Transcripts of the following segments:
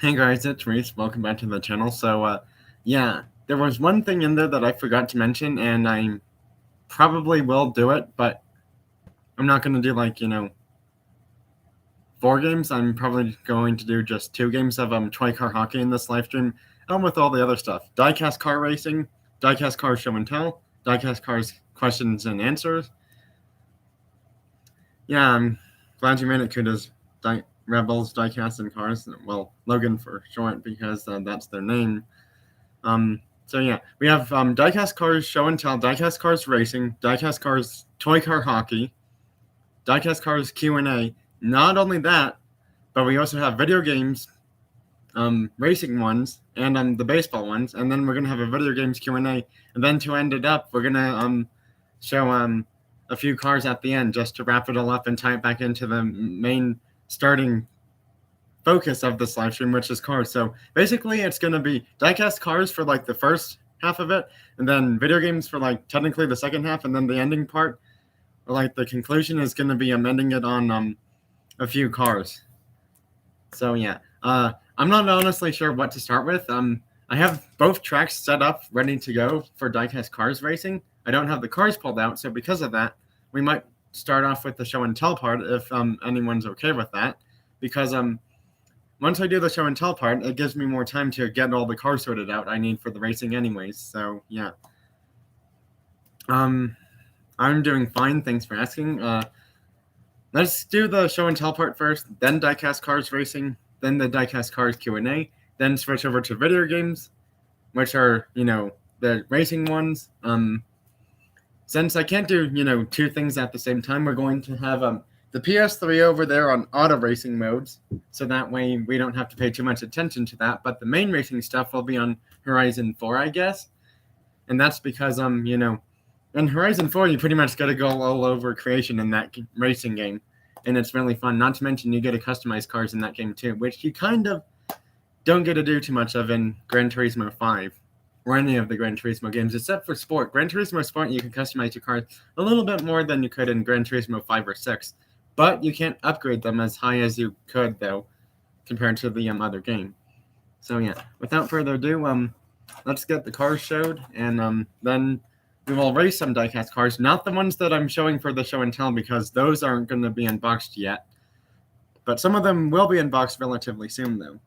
Hey guys, it's Reese. Welcome back to the channel. So, yeah, there was one thing in there that I forgot to mention, and I probably will do it, but I'm not going to do, 4 games. I'm probably going to do just 2 games of toy car hockey in this live stream, along with all the other stuff. Diecast car racing, Diecast cars show and tell, Diecast cars questions and answers. Yeah, I'm glad you made it, Kudas. Rebels, Diecast, and Cars. Well, Logan for short, because that's their name. So yeah, we have Diecast cars show and tell, Diecast cars racing, Diecast cars toy car hockey, Diecast cars Q&A. Not only that, but we also have video games, racing ones, and the baseball ones, and then we're gonna have a video games Q&A, and then to end it up, we're gonna show a few cars at the end just to wrap it all up and tie it back into the main starting focus of this live stream, which is cars. So basically it's going to be diecast cars for like the first half of it, and then video games for like technically the second half, and then the ending part, or like the conclusion, is going to be ending it on a few cars. So yeah, I'm not honestly sure what to start with. I have both tracks set up ready to go for diecast cars racing. I don't have the cars pulled out, so because of that, we might start off with the show and tell part if anyone's okay with that, because once I do the show and tell part, it gives me more time to get all the cars sorted out I need for the racing anyways. So yeah, I'm doing fine, thanks for asking. Let's do the show and tell part first, then diecast cars racing, then the diecast cars Q&A, then switch over to video games, which are, the racing ones. Since I can't do, 2 things at the same time, we're going to have the PS3 over there on auto racing modes, so that way we don't have to pay too much attention to that. But the main racing stuff will be on Horizon 4, I guess. And that's because, in Horizon 4, you pretty much got to go all over creation in that racing game. And it's really fun. Not to mention you get to customize cars in that game too, which you kind of don't get to do too much of in Gran Turismo 5. Or any of the Gran Turismo games, except for Sport. Gran Turismo Sport, you can customize your cars a little bit more than you could in Gran Turismo 5 or 6. But you can't upgrade them as high as you could, though, compared to the other game. So yeah, without further ado, let's get the cars showed, and then we will race some diecast cars. Not the ones that I'm showing for the show and tell, because those aren't going to be unboxed yet. But some of them will be unboxed relatively soon, though.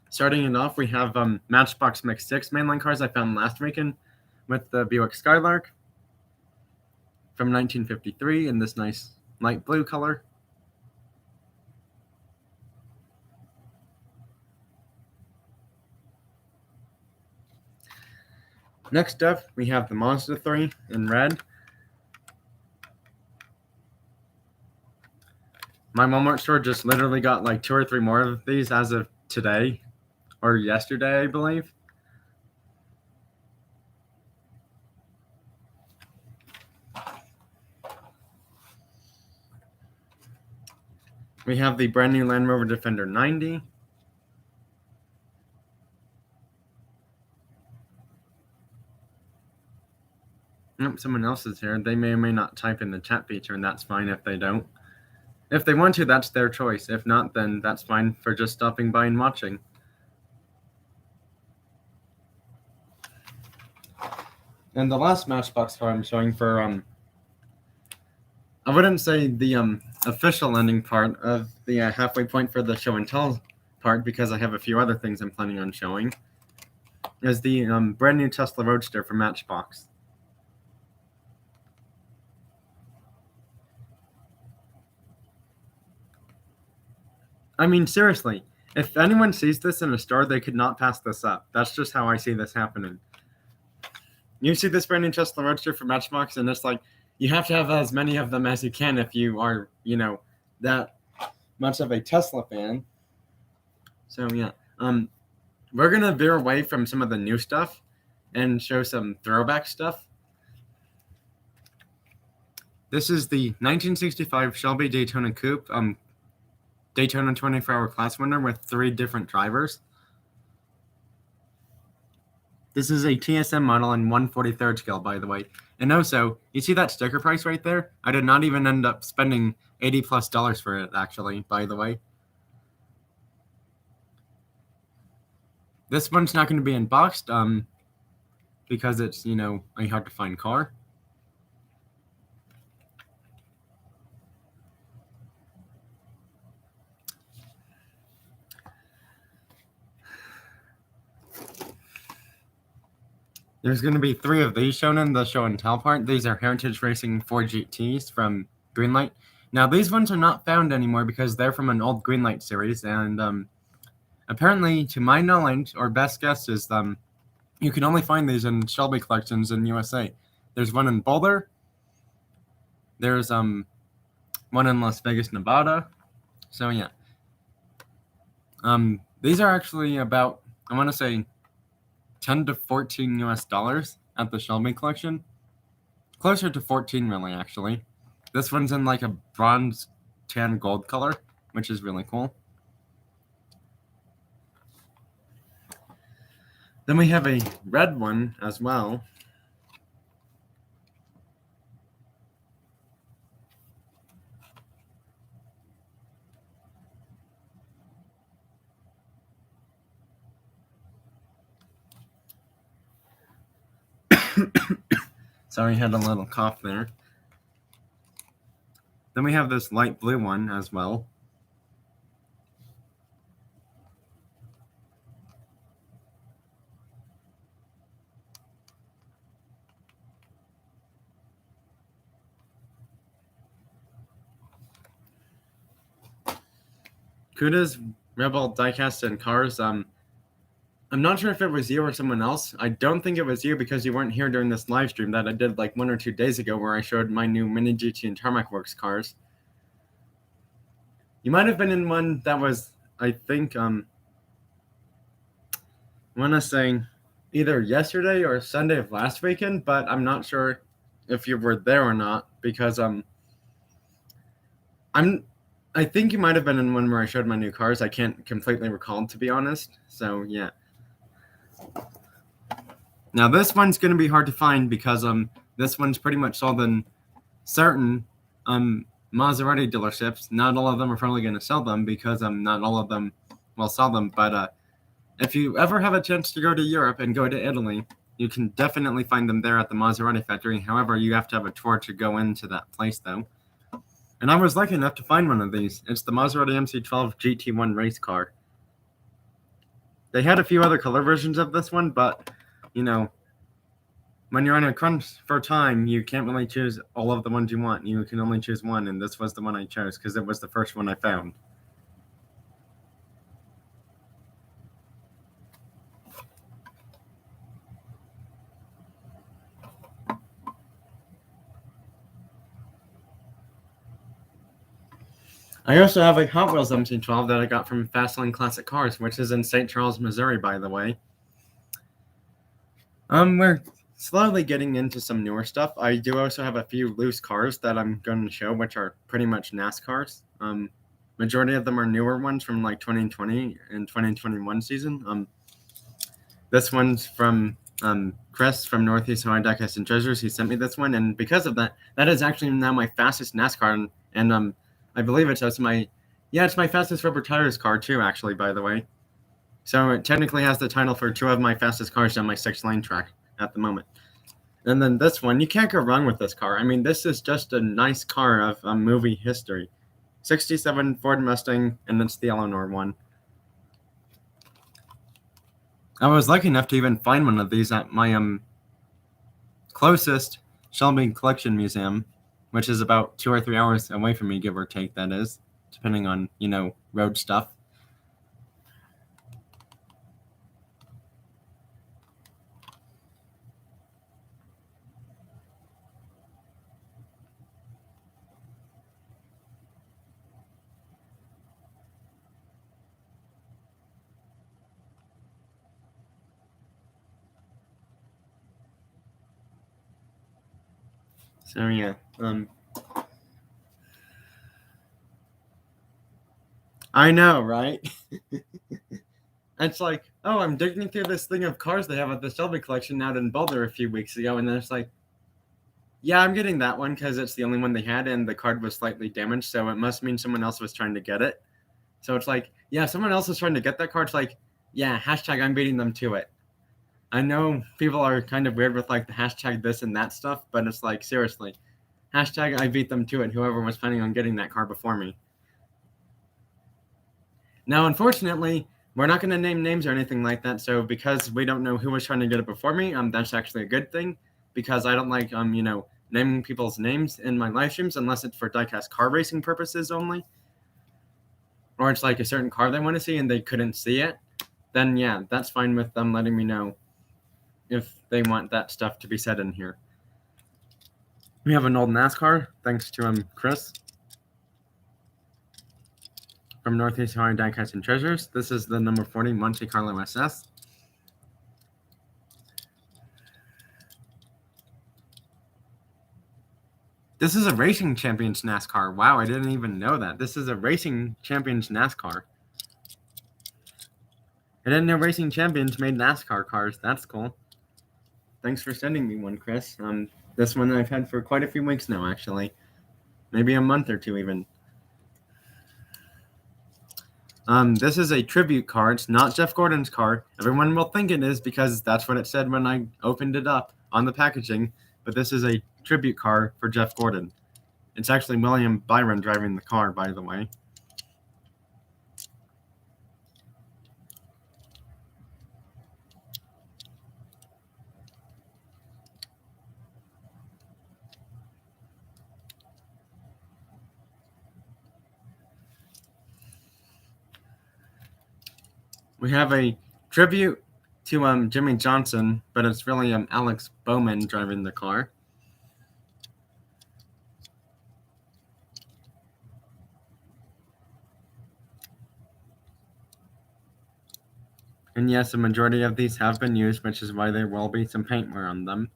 Starting it off, we have Matchbox Mix 6 mainline cars I found last weekend with the Buick Skylark from 1953 in this nice light blue color. Next up, we have the Mazda 3 in red. My Walmart store just literally got like 2 or 3 more of these as of today. Or yesterday, I believe. We have the brand new Land Rover Defender 90. Nope, someone else is here. They may or may not type in the chat feature, and that's fine if they don't. If they want to, that's their choice. If not, then that's fine for just stopping by and watching. And the last Matchbox car I'm showing for, I wouldn't say the official ending part of the halfway point for the show and tell part, because I have a few other things I'm planning on showing, is the brand new Tesla Roadster from Matchbox. I mean, seriously, if anyone sees this in a store, they could not pass this up. That's just how I see this happening. You see this brand new Tesla Roadster from Matchbox, and it's like, you have to have as many of them as you can if you are, that much of a Tesla fan. So yeah, we're gonna veer away from some of the new stuff and show some throwback stuff. This is the 1965 Shelby Daytona Coupe, Daytona 24-hour class winner with 3 different drivers. This is a TSM model in 1/43rd scale, by the way. And also, you see that sticker price right there? I did not even end up spending $80+ for it, actually, by the way. This one's not going to be unboxed, because it's, you know, a hard to find car. There's going to be 3 of these shown in the show and tell part. These are Heritage Racing 4 GTs from Greenlight. Now, these ones are not found anymore because they're from an old Greenlight series, and apparently, to my knowledge, or best guess is you can only find these in Shelby collections in USA. There's one in Boulder. There's one in Las Vegas, Nevada. So yeah. These are actually about, I want to say, 10 to 14 US dollars at the Shelby collection. Closer to 14, really, actually. This one's in like a bronze tan gold color, which is really cool. Then we have a red one as well. Sorry, I had a little cough there. Then we have this light blue one as well. Kuda's Rebel Diecast and Cars. I'm not sure if it was you or someone else. I don't think it was you because you weren't here during this live stream that I did like 1 or 2 days ago where I showed my new Mini GT and Tarmac Works cars. You might have been in one that was, I think, I want to say either yesterday or Sunday of last weekend, but I'm not sure if you were there or not because I think you might have been in one where I showed my new cars. I can't completely recall, to be honest. So yeah. Now this one's going to be hard to find because this one's pretty much sold in certain Maserati dealerships. Not all of them are probably going to sell them because not all of them will sell them. But if you ever have a chance to go to Europe and go to Italy, you can definitely find them there at the Maserati factory. However, you have to have a tour to go into that place, though. And I was lucky enough to find one of these. It's the Maserati MC12 GT1 race car. They had a few other color versions of this one, but, you know, when you're on a crunch for time, you can't really choose all of the ones you want. You can only choose one, and this was the one I chose because it was the first one I found. I also have a Hot Wheels MC12 that I got from Fastlane Classic Cars, which is in St. Charles, Missouri, by the way. We're slowly getting into some newer stuff. I do also have a few loose cars that I'm going to show, which are pretty much NASCARs. Majority of them are newer ones from like 2020 and 2021 season. This one's from Chris from Northeast Ohio Diecast and Treasures. He sent me this one, and because of that, that is actually now my fastest NASCAR, and I believe it's my fastest rubber tires car too, actually, by the way. So it technically has the title for 2 of my fastest cars on my 6-lane track at the moment. And then this one, you can't go wrong with this car. I mean, this is just a nice car of movie history. 67 Ford Mustang, and it's the Eleanor one. I was lucky enough to even find one of these at my closest Shelby Collection Museum, which is about 2 or 3 hours away from me, give or take, that is, depending on, you know, road stuff. So yeah, I know, right? It's like, oh, I'm digging through this thing of cars they have at the Shelby collection out in Boulder a few weeks ago, and then it's like, yeah, I'm getting that one because it's the only one they had, and the card was slightly damaged, so it must mean someone else was trying to get it. So it's like, yeah, someone else is trying to get that card. It's like, Yeah, hashtag I'm beating them to it. I know people are kind of weird with like the hashtag this and that stuff, but it's like, seriously, hashtag I beat them to it, whoever was planning on getting that car before me. Now, unfortunately, we're not going to name names or anything like that, so because we don't know who was trying to get it before me, that's actually a good thing, because I don't like, naming people's names in my live streams unless it's for diecast car racing purposes only, or it's like a certain car they want to see and they couldn't see it. Then yeah, that's fine with them letting me know if they want that stuff to be said in here. We have an old NASCAR, thanks to Chris from Northeast Ohio Diecast and Treasures. This is the number 40 Monte Carlo SS. This is a Racing Champions NASCAR. Wow, I didn't even know that. This is a Racing Champions NASCAR. I didn't know Racing Champions made NASCAR cars. That's cool. Thanks for sending me one, Chris. This one I've had for quite a few weeks now, actually. Maybe a month or two, even. This is a tribute car. It's not Jeff Gordon's car. Everyone will think it is because that's what it said when I opened it up on the packaging. But this is a tribute car for Jeff Gordon. It's actually William Byron driving the car, by the way. We have a tribute to Jimmy Johnson, but it's really Alex Bowman driving the car. And yes, a majority of these have been used, which is why there will be some paint wear on them.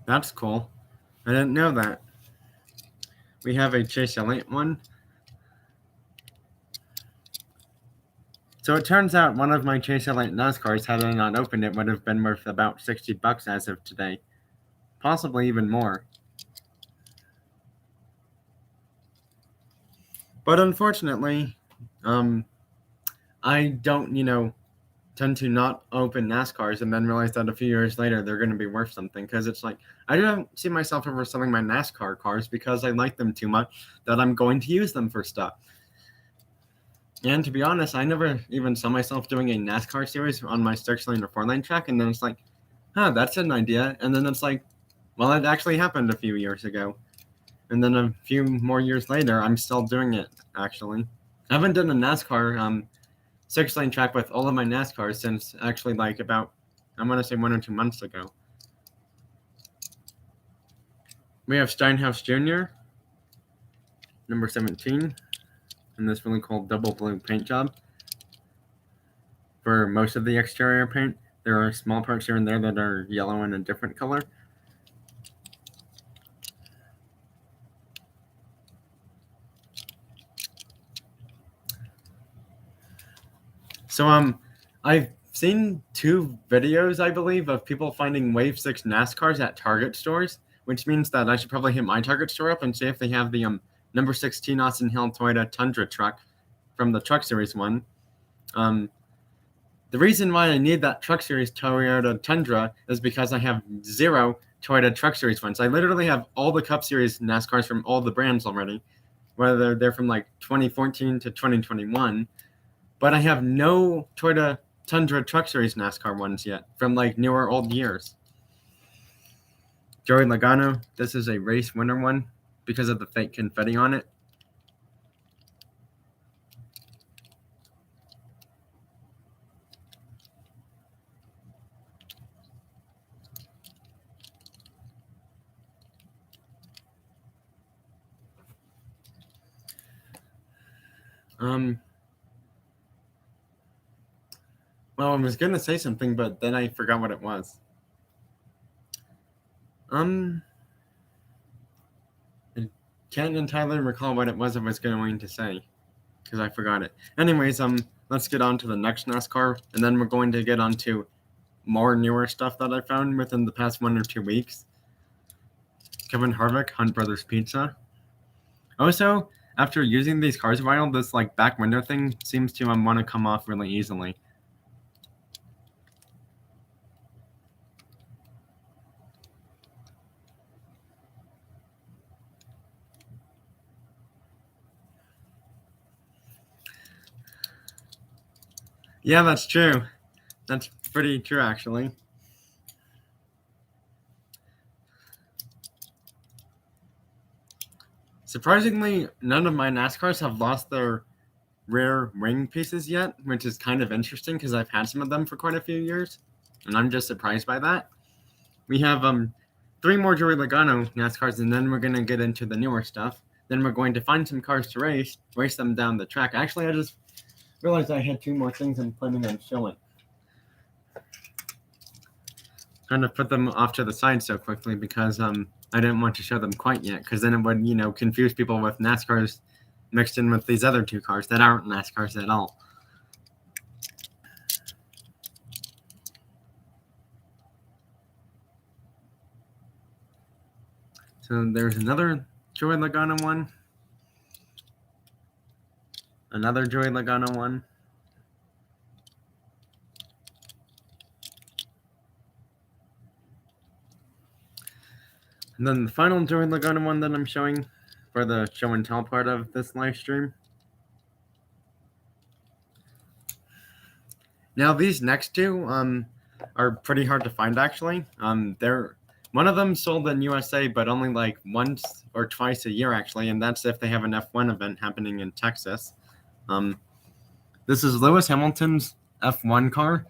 That's cool. I didn't know that. We have a Chase Elliott one. So it turns out one of my Chase Elliott NASCARs, had I not opened it, would have been worth about $60 as of today. Possibly even more. But unfortunately, I don't, tend to not open NASCARs and then realize that a few years later they're going to be worth something, because it's like I don't see myself ever selling my NASCAR cars because I like them too much that I'm going to use them for stuff. And to be honest, I never even saw myself doing a NASCAR series on my 6-lane or 4-lane track, and then it's like, that's an idea, and then it's like, well, it actually happened a few years ago, and then a few more years later I'm still doing it. Actually, I haven't done a NASCAR 6-lane track with all of my NASCARs since actually like about, I want to say 1 or 2 months ago. We have Steinhaus Jr., number 17, in this really cool double blue paint job. For most of the exterior paint, there are small parts here and there that are yellow and a different color. So I've seen 2 videos, I believe, of people finding Wave 6 NASCARs at Target stores, which means that I should probably hit my Target store up and see if they have the number 16 Austin Hill Toyota Tundra truck from the Truck Series one. The reason why I need that Truck Series Toyota Tundra is because I have 0 Toyota Truck Series ones. I literally have all the Cup Series NASCARs from all the brands already, whether they're from like 2014 to 2021. But I have no Toyota Tundra Truck Series NASCAR ones yet from like newer old years. Joey Logano, this is a race winner one because of the fake confetti on it. Well, I was gonna say something, but then I forgot what it was. I can't entirely recall what it was I was going to say because I forgot it. Anyways, let's get on to the next NASCAR, and then we're going to get on to more newer stuff that I found within the past 1 or 2 weeks. Kevin Harvick, Hunt Brothers Pizza. Also, after using these cars a while, this like back window thing seems to want to come off really easily. Yeah, that's true. That's pretty true, actually. Surprisingly, none of my NASCARs have lost their rear wing pieces yet, which is kind of interesting because I've had some of them for quite a few years, and I'm just surprised by that. We have 3 more Joey Logano NASCARs, and then we're going to get into the newer stuff. Then we're going to find some cars to race them down the track. Actually, I just realized I had 2 more things I'm planning on showing. Kind of put them off to the side so quickly because I didn't want to show them quite yet, because then it would, confuse people with NASCARs mixed in with these other 2 cars that aren't NASCARs at all. So there's another Joey Logano one. Another Joey Logano one. And then the final Joey Logano one that I'm showing for the show and tell part of this live stream. Now these next 2 are pretty hard to find, actually. They're one of them sold in USA, but only like once or twice a year, actually, and that's if they have an F1 event happening in Texas. This is Lewis Hamilton's F1 car,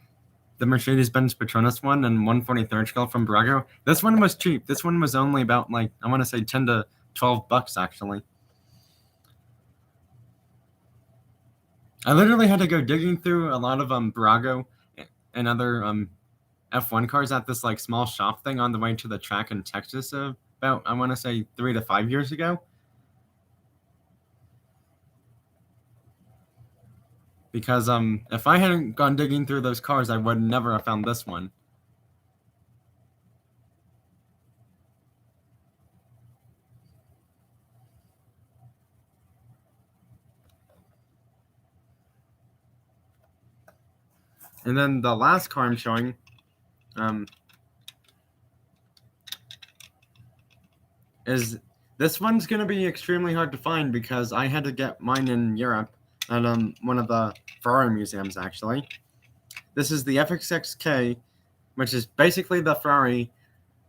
the Mercedes-Benz Petronas one, and 1/43rd scale from Brago. This one was cheap. This one was only about, like, I want to say $10 to $12, actually. I literally had to go digging through a lot of Brago and other F1 cars at this like small shop thing on the way to the track in Texas about, I want to say 3 to 5 years ago. Because if I hadn't gone digging through those cars, I would never have found this one. And then the last car I'm showing is this one's going to be extremely hard to find because I had to get mine in Europe at one of the Ferrari museums, actually. This is the FXXK, which is basically the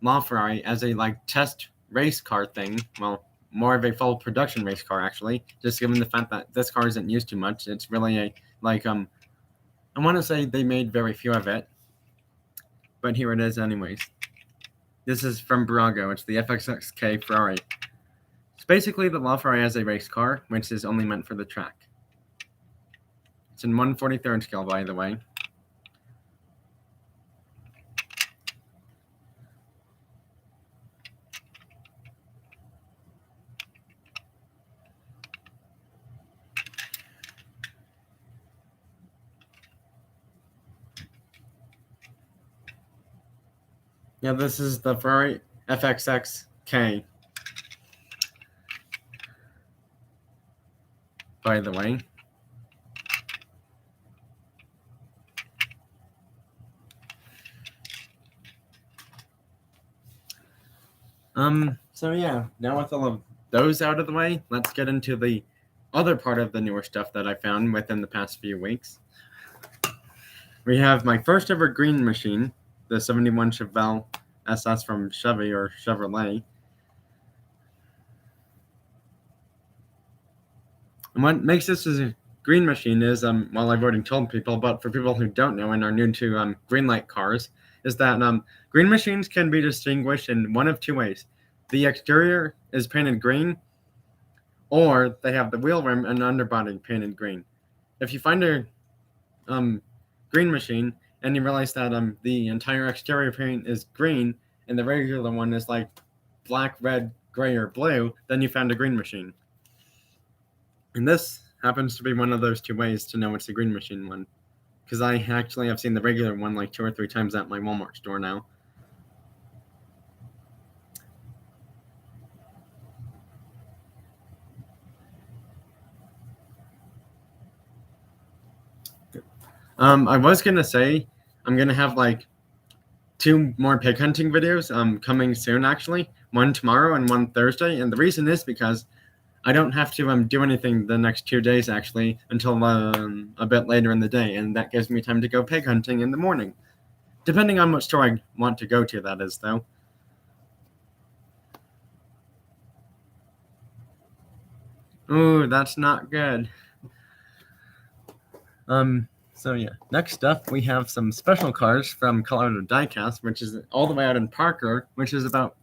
LaFerrari as a like test race car thing. Well, more of a full production race car, actually, just given the fact that this car isn't used too much. It's really a like I want to say they made very few of it, but here it is anyways. This is from Brago. It's the FXXK Ferrari. It's basically the LaFerrari as a race car, which is only meant for the track. It's in 1/43rd scale, by the way. Yeah, this is the Ferrari FXXK, by the way. So yeah, now with all of those out of the way, let's get into the other part of the newer stuff that I found within the past few weeks. We have my first ever green machine, the 71 Chevelle SS from Chevy or Chevrolet. And what makes this a green machine is, well, I've already told people, but for people who don't know and are new to green light cars, is that green machines can be distinguished in one of 2 ways. The exterior is painted green, or they have the wheel rim and underbody painted green. If you find a green machine and you realize that the entire exterior paint is green and the regular one is like black, red, gray, or blue, then you found a green machine. And this happens to be one of those 2 ways to know it's a green machine one. because I actually have seen the regular one like 2 or 3 times at my Walmart store now. I was gonna say I'm gonna have like 2 more pig hunting videos coming soon, actually. One tomorrow and one Thursday, and the reason is because I don't have to do anything the next 2 days actually until a bit later in the day, and that gives me time to go pig hunting in the morning, depending on what store I want to go to. That is, though. Ooh, that's not good. So yeah, next up we have some special cars from Colorado Diecast, which is all the way out in Parker, which is about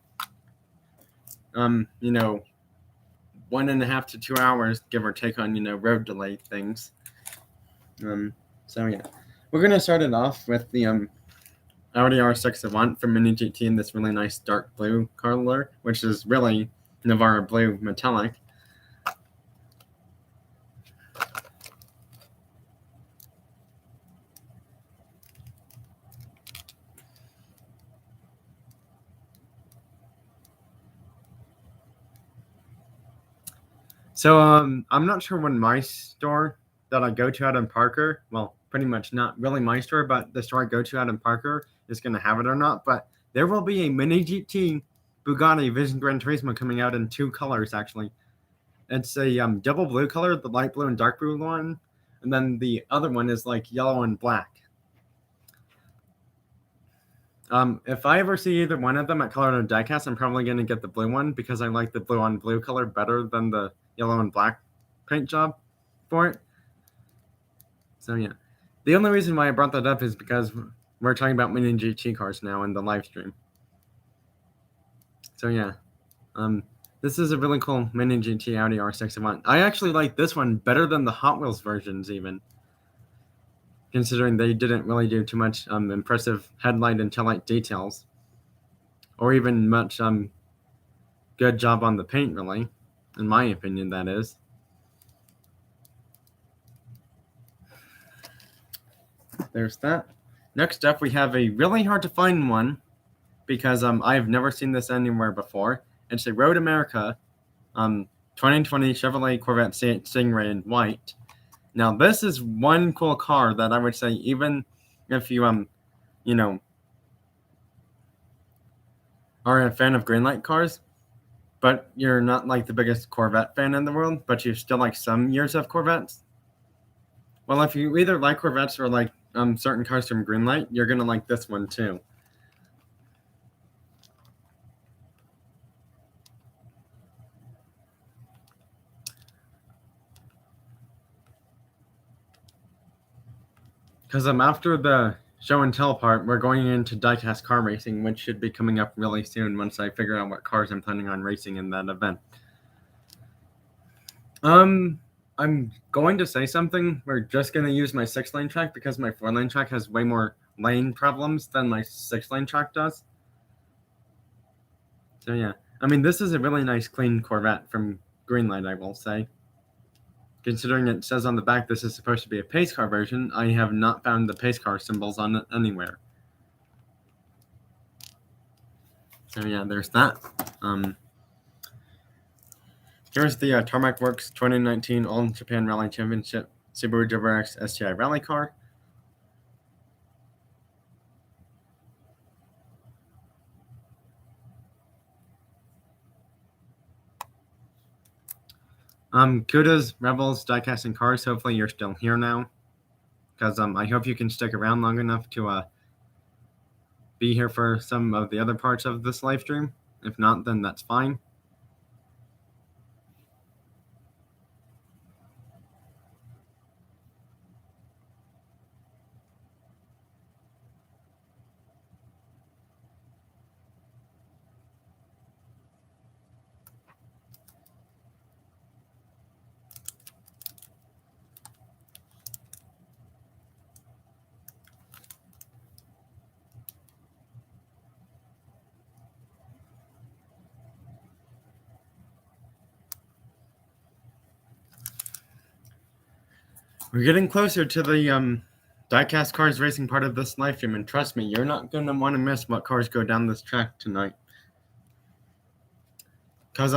1.5 to 2 hours, give or take on road delay things. So yeah, we're gonna start it off with the Audi R6 Avant from Mini GT in this really nice dark blue color, which is really Navarra blue metallic. So I'm not sure when my store that I go to out in Parker, well, pretty much not really my store, but the store I go to out in Parker is going to have it or not. But there will be a Mini GT Bugatti Vision Gran Turismo coming out in 2 colors, actually. It's a double blue color, the light blue and dark blue one, and then the other one is like yellow and black. If I ever see either one of them at Colorado Diecast, I'm probably going to get the blue one because I like the blue on blue color better than the yellow and black paint job for it. So yeah, the only reason why I brought that up is because we're talking about Mini GT cars now in the live stream. So yeah, this is a really cool Mini GT Audi R6 Avant. I actually like this one better than the Hot Wheels versions, even considering they didn't really do too much impressive headlight and taillight details, or even much good job on the paint, really, in my opinion, that is. There's that. Next up, we have a really hard to find one because I've never seen this anywhere before. It's a Road America 2020 Chevrolet Corvette Stingray in white. Now, this is one cool car that I would say, even if you are a fan of greenlight cars, but you're not like the biggest Corvette fan in the world, but you still like some years of Corvettes. Well, if you either like Corvettes or like certain cars from Greenlight, you're gonna like this one too. Because after the show and tell part, we're going into Diecast car racing, which should be coming up really soon once I figure out what cars I'm planning on racing in that event. I'm going to say something. We're just going to use my 6-lane track because my 4-lane track has way more lane problems than my 6-lane track does. So yeah, I mean, this is a really nice clean Corvette from Greenlight, I will say. Considering it says on the back this is supposed to be a pace car version, I have not found the pace car symbols on it anywhere. So yeah, there's that. Here's the Tarmac Works 2019 All Japan Rally Championship Subaru WRX STI Rally car. Kudos, Rebels, Diecasting Cars, hopefully you're still here now. Because I hope you can stick around long enough to be here for some of the other parts of this live stream. If not, then that's fine. We're getting closer to the Diecast Cars Racing part of this live stream, and trust me, you're not going to want to miss what cars go down this track tonight. Because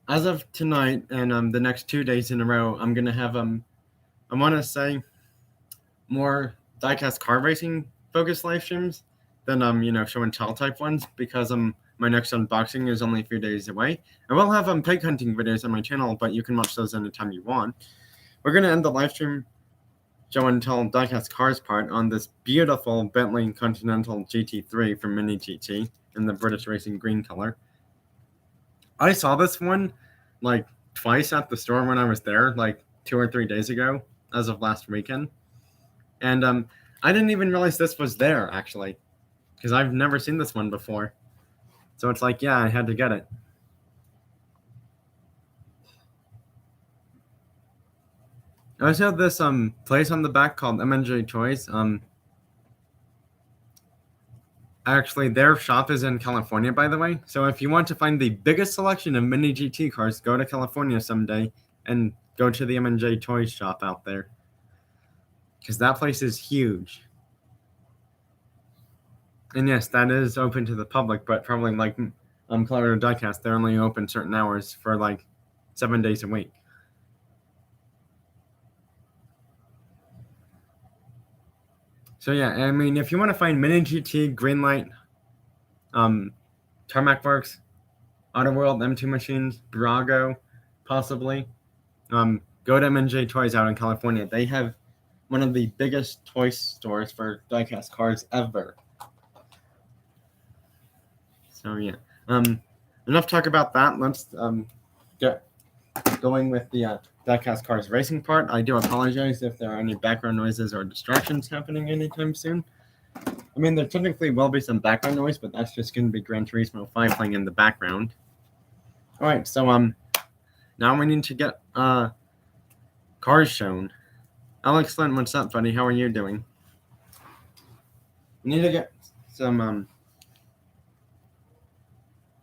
as of tonight and the next 2 days in a row, I'm going to have I want to say more diecast car racing focused live streams than show and tell type ones, because my next unboxing is only a few days away. I will have pig hunting videos on my channel, but you can watch those anytime you want. We're going to end the live stream show and tell diecast cars part on this beautiful Bentley Continental GT3 from Mini GT in the British Racing green color. I saw this one like twice at the store when I was there, like 2 or 3 days ago, as of last weekend. And I didn't even realize this was there, actually, because I've never seen this one before. So it's like, yeah, I had to get it. I also have this place on the back called MNJ Toys. Actually, their shop is in California, by the way. So if you want to find the biggest selection of mini GT cars, go to California someday and go to the MNJ Toys shop out there, because that place is huge. And yes, that is open to the public, but probably like Colorado Diecast, they're only open certain hours for like 7 days a week. So yeah, I mean, if you want to find Mini GT, Greenlight, Tarmac Works, Auto World, M2 Machines, Brago, possibly, go to MNJ Toys out in California. They have one of the biggest toy stores for diecast cars ever. So yeah, enough talk about that. Let's get going with the diecast cars racing part. I do apologize if there are any background noises or distractions happening anytime soon. I mean, there technically will be some background noise, but that's just going to be Gran Turismo 5 playing in the background. All right, so now we need to get cars shown. Alex Lynn, what's up, buddy? How are you doing? We need to get some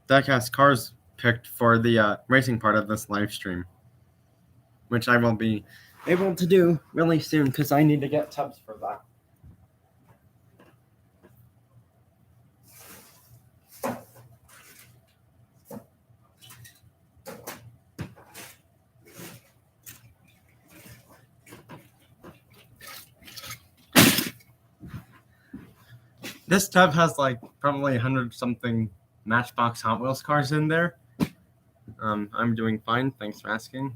diecast cars picked for the racing part of this live stream, which I will be able to do really soon, because I need to get tubs for that. This tub has like probably 100-something Matchbox Hot Wheels cars in there. I'm doing fine. Thanks for asking.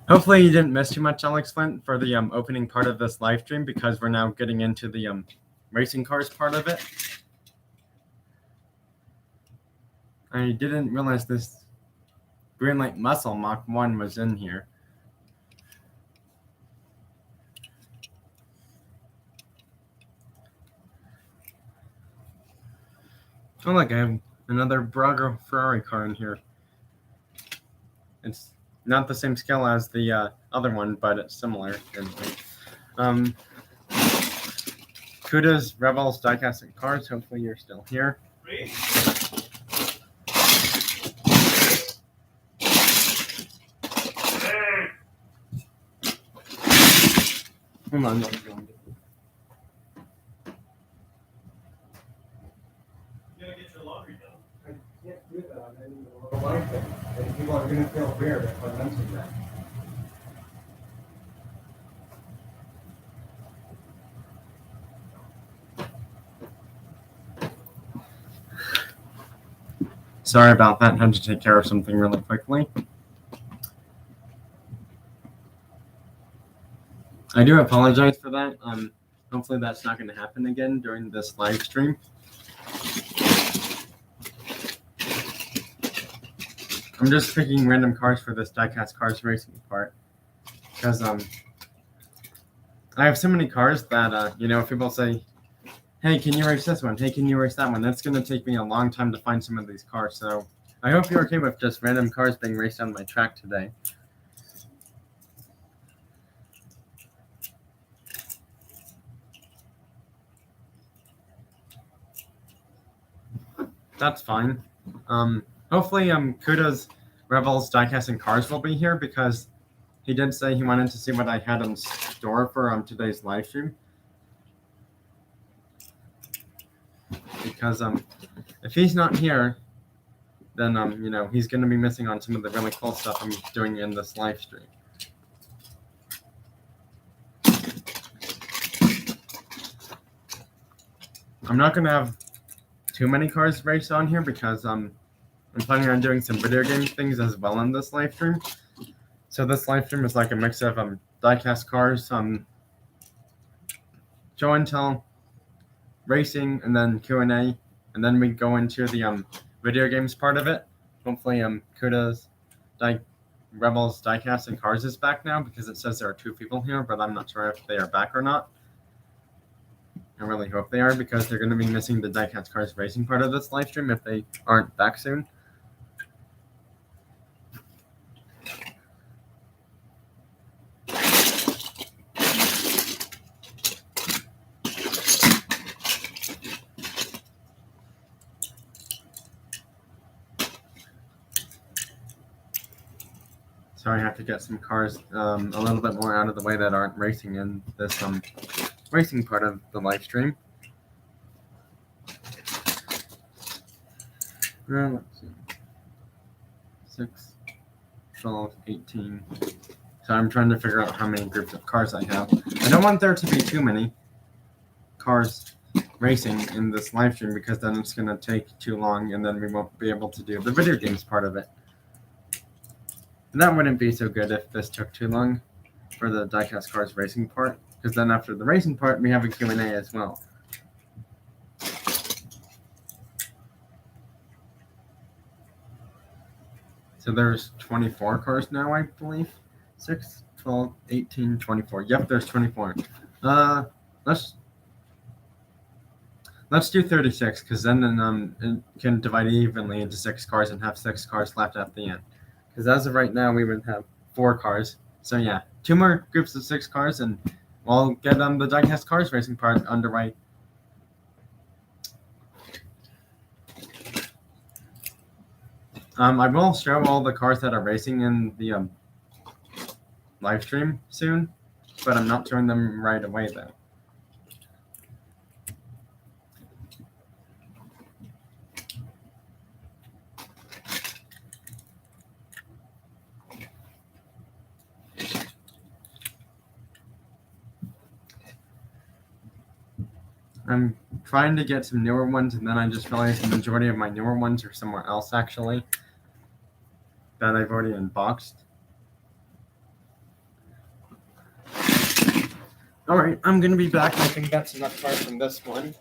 Hopefully you didn't miss too much, Alex Flint, for the opening part of this live stream, because we're now getting into the racing cars part of it. I didn't realize this Greenlight Muscle Mach 1 was in here. Oh, look, I have another Brago Ferrari car in here. It's not the same scale as the other one, but it's similar. Kudos, Rebels, Diecast Cars. Hopefully you're still here. Hold on. People are going to feel weird if I mention that. Sorry about that. I had to take care of something really quickly. I do apologize for that. Hopefully that's not going to happen again during this live stream. I'm just picking random cars for this diecast cars racing part, because I have so many cars that if people say, hey, can you race this one? Hey, can you race that one? That's going to take me a long time to find some of these cars. So I hope you're okay with just random cars being raced on my track today. That's fine. Hopefully, Kudos, Rebels, Diecast, and Cars will be here, because he did say he wanted to see what I had in store for today's live stream. Because if he's not here, then he's going to be missing on some of the really cool stuff I'm doing in this live stream. I'm not going to have too many cars raced on here because I'm planning on doing some video game things as well in this live stream. So this live stream is like a mix of diecast cars, show and tell, racing, and then Q&A, and then we go into the video games part of it. Hopefully Kuda's Rebels Diecast and Cars is back now because it says there are 2 people here, but I'm not sure if they are back or not. I really hope they are because they're going to be missing the Diecast Cars racing part of this live stream if they aren't back soon. So I have to get some cars a little bit more out of the way that aren't racing in this racing part of the live stream. Let's see. 6, 12, 18. So I'm trying to figure out how many groups of cars I have. I don't want there to be too many cars racing in this live stream because then it's going to take too long and then we won't be able to do the video games part of it. And that wouldn't be so good if this took too long for the Diecast Cars racing part, because then after the racing part, we have a Q&A as well. So there's 24 cars now, I believe. 6, 12, 18, 24. Yep, there's 24. Let's do 36, because then it can divide evenly into 6 cars and have 6 cars left at the end. Because as of right now, we would have 4 cars. So yeah, 2 more groups of 6 cars, and we'll get the Diecast Cars racing part underway. I will show all the cars that are racing in the live stream soon, but I'm not showing them right away though. I'm trying to get some newer ones, and then I just realized the majority of my newer ones are somewhere else, actually, that I've already unboxed. All right, I'm going to be back. I think that's enough cars from this one.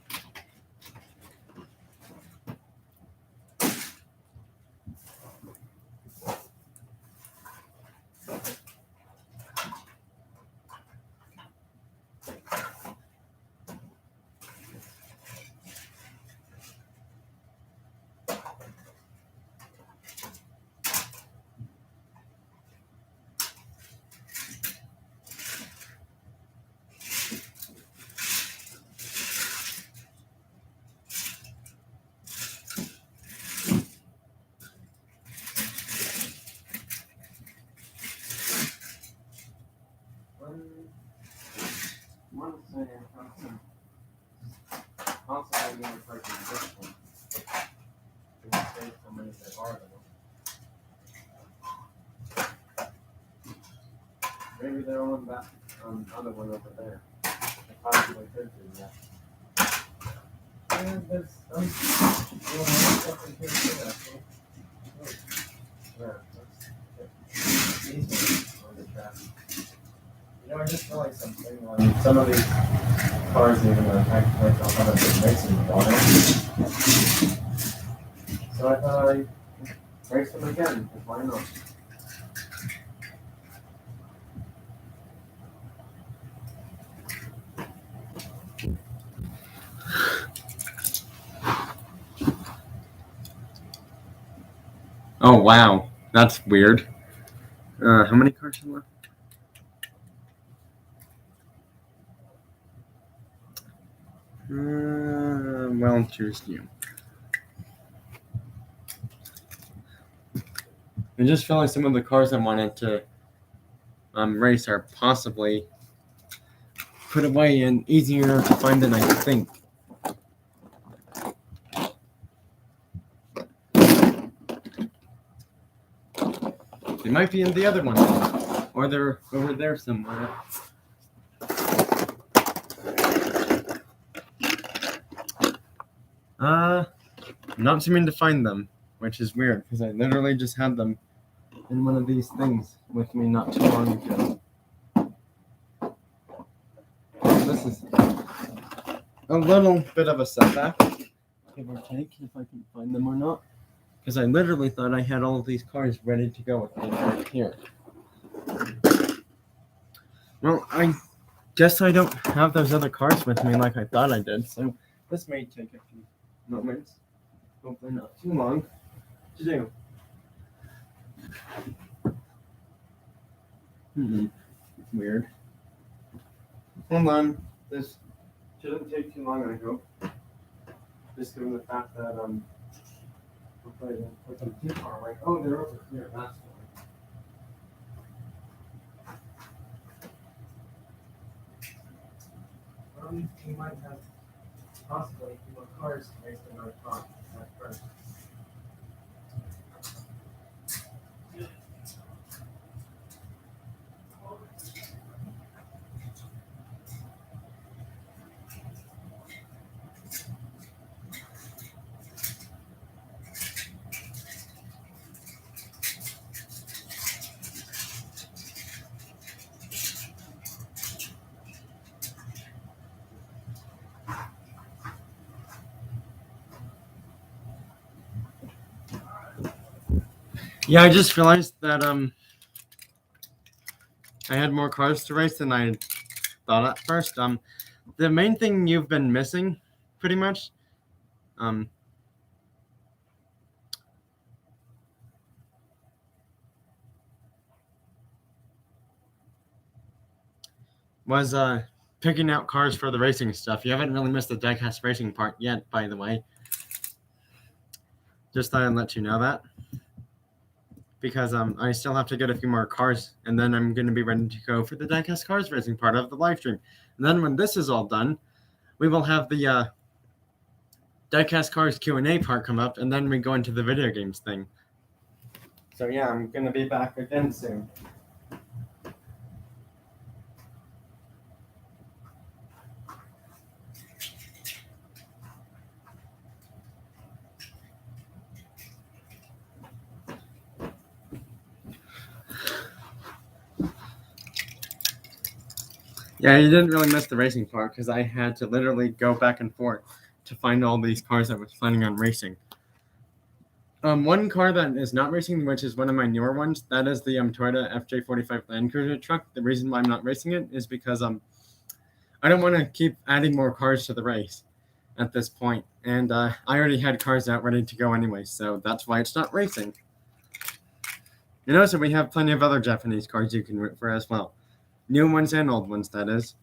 Maybe they're on that other one over there. I possibly could do that. And there's stuff in here too, actually. These ones on the track. I just feel like something like some of these cars even though I don't have a big racing water. So I thought I'd race them again, because why not? Oh wow, that's weird. How many cars are left? Well, choose you. I just feel like some of the cars I wanted to race are possibly put away and easier to find than I think. They might be in the other one, or they're over there somewhere. Not seeming to find them, which is weird because I literally just had them in one of these things with me not too long ago. This is a little bit of a setback, give or take, if I can find them or not, because I literally thought I had all of these cars ready to go with me right here. Well, I guess I don't have those other cars with me like I thought I did, so this may take a few moments. Hopefully not too long to do. It's weird. Hold on. This shouldn't take too long, I hope. Just given the fact that hopefully I didn't put them too far away. Oh, they're over here. That's fine. We might have possibly more cars based on our car at first. Yeah, I just realized that I had more cars to race than I thought at first. The main thing you've been missing, pretty much, was picking out cars for the racing stuff. You haven't really missed the diecast racing part yet, by the way. Just thought I'd let you know that. Because I still have to get a few more cars, and then I'm going to be ready to go for the Diecast Cars racing part of the live stream. And then when this is all done, we will have the Diecast Cars Q&A part come up, and then we go into the video games thing. So yeah, I'm going to be back again soon. Yeah, you didn't really miss the racing part because I had to literally go back and forth to find all these cars I was planning on racing. One car that is not racing, which is one of my newer ones, that is the Toyota FJ45 Land Cruiser truck. The reason why I'm not racing it is because I don't want to keep adding more cars to the race at this point, and I already had cars out ready to go anyway, so that's why it's not racing. You know, so we have plenty of other Japanese cars you can root for as well. New ones and old ones, that is.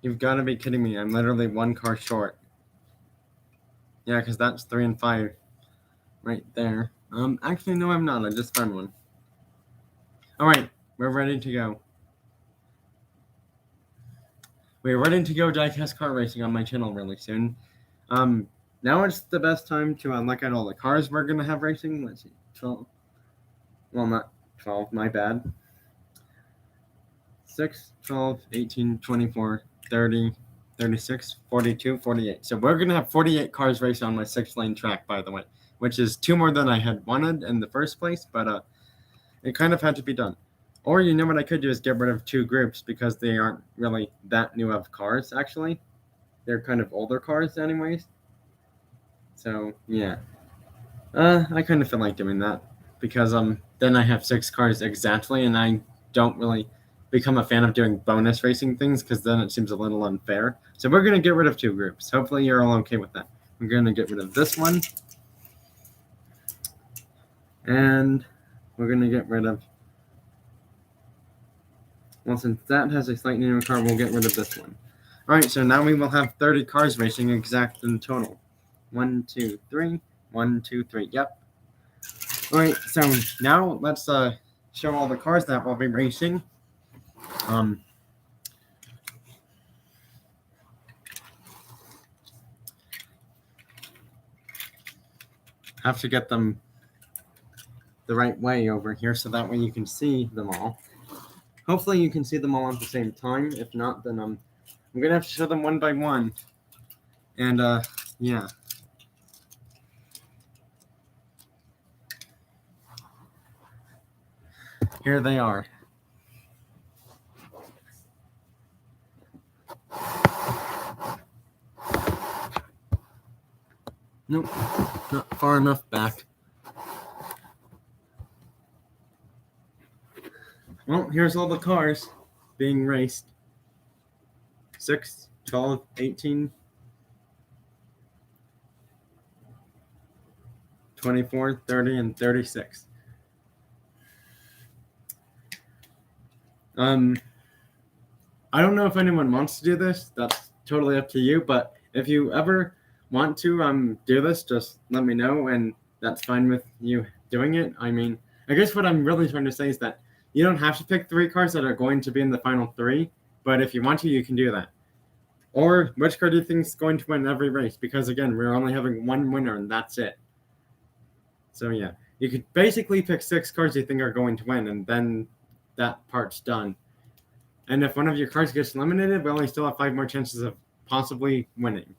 You've got to be kidding me. I'm literally one car short. Yeah, because that's 3 and 5 right there. Actually, no, I'm not. I just found one. All right, we're ready to go. We're ready to go diecast car racing on my channel really soon. Now it's the best time to look at all the cars we're going to have racing. Let's see, 12. Well, not 12, my bad. 6, 12, 18, 24, 30, 36, 42, 48. So we're going to have 48 cars racing on my 6-lane track, by the way, which is 2 more than I had wanted in the first place, but it kind of had to be done. Or you know what I could do is get rid of 2 groups because they aren't really that new of cars, actually. They're kind of older cars anyways. So, yeah. I kind of feel like doing that. because then I have 6 cars exactly, and I don't really become a fan of doing bonus racing things because then it seems a little unfair. So we're going to get rid of 2 groups. Hopefully you're all okay with that. I'm going to get rid of this one. And we're going to get rid of... Well, since that has a slightly newer car, we'll get rid of this one. Alright, so now we will have 30 cars racing exact in total. 1, 2, 3. 1, 2, 3. Yep. Alright, so now let's show all the cars that we'll be racing. Have to get them the right way over here so that way you can see them all. Hopefully you can see them all at the same time. If not, then I'm gonna have to show them one by one. And yeah. Here they are. Nope, not far enough back. Well, here's all the cars being raced. 6, 12, 18, 24, 30, and 36. I don't know if anyone wants to do this. That's totally up to you. But if you ever want to do this, just let me know, and that's fine with you doing it. I mean, I guess what I'm really trying to say is that you don't have to pick 3 cars that are going to be in the final 3, but if you want to, you can do that. Or which car do you think is going to win every race? Because again, we're only having 1 winner, and that's it. So yeah, you could basically pick 6 cars you think are going to win, and then that part's done. And if one of your cars gets eliminated, we only still have 5 more chances of possibly winning.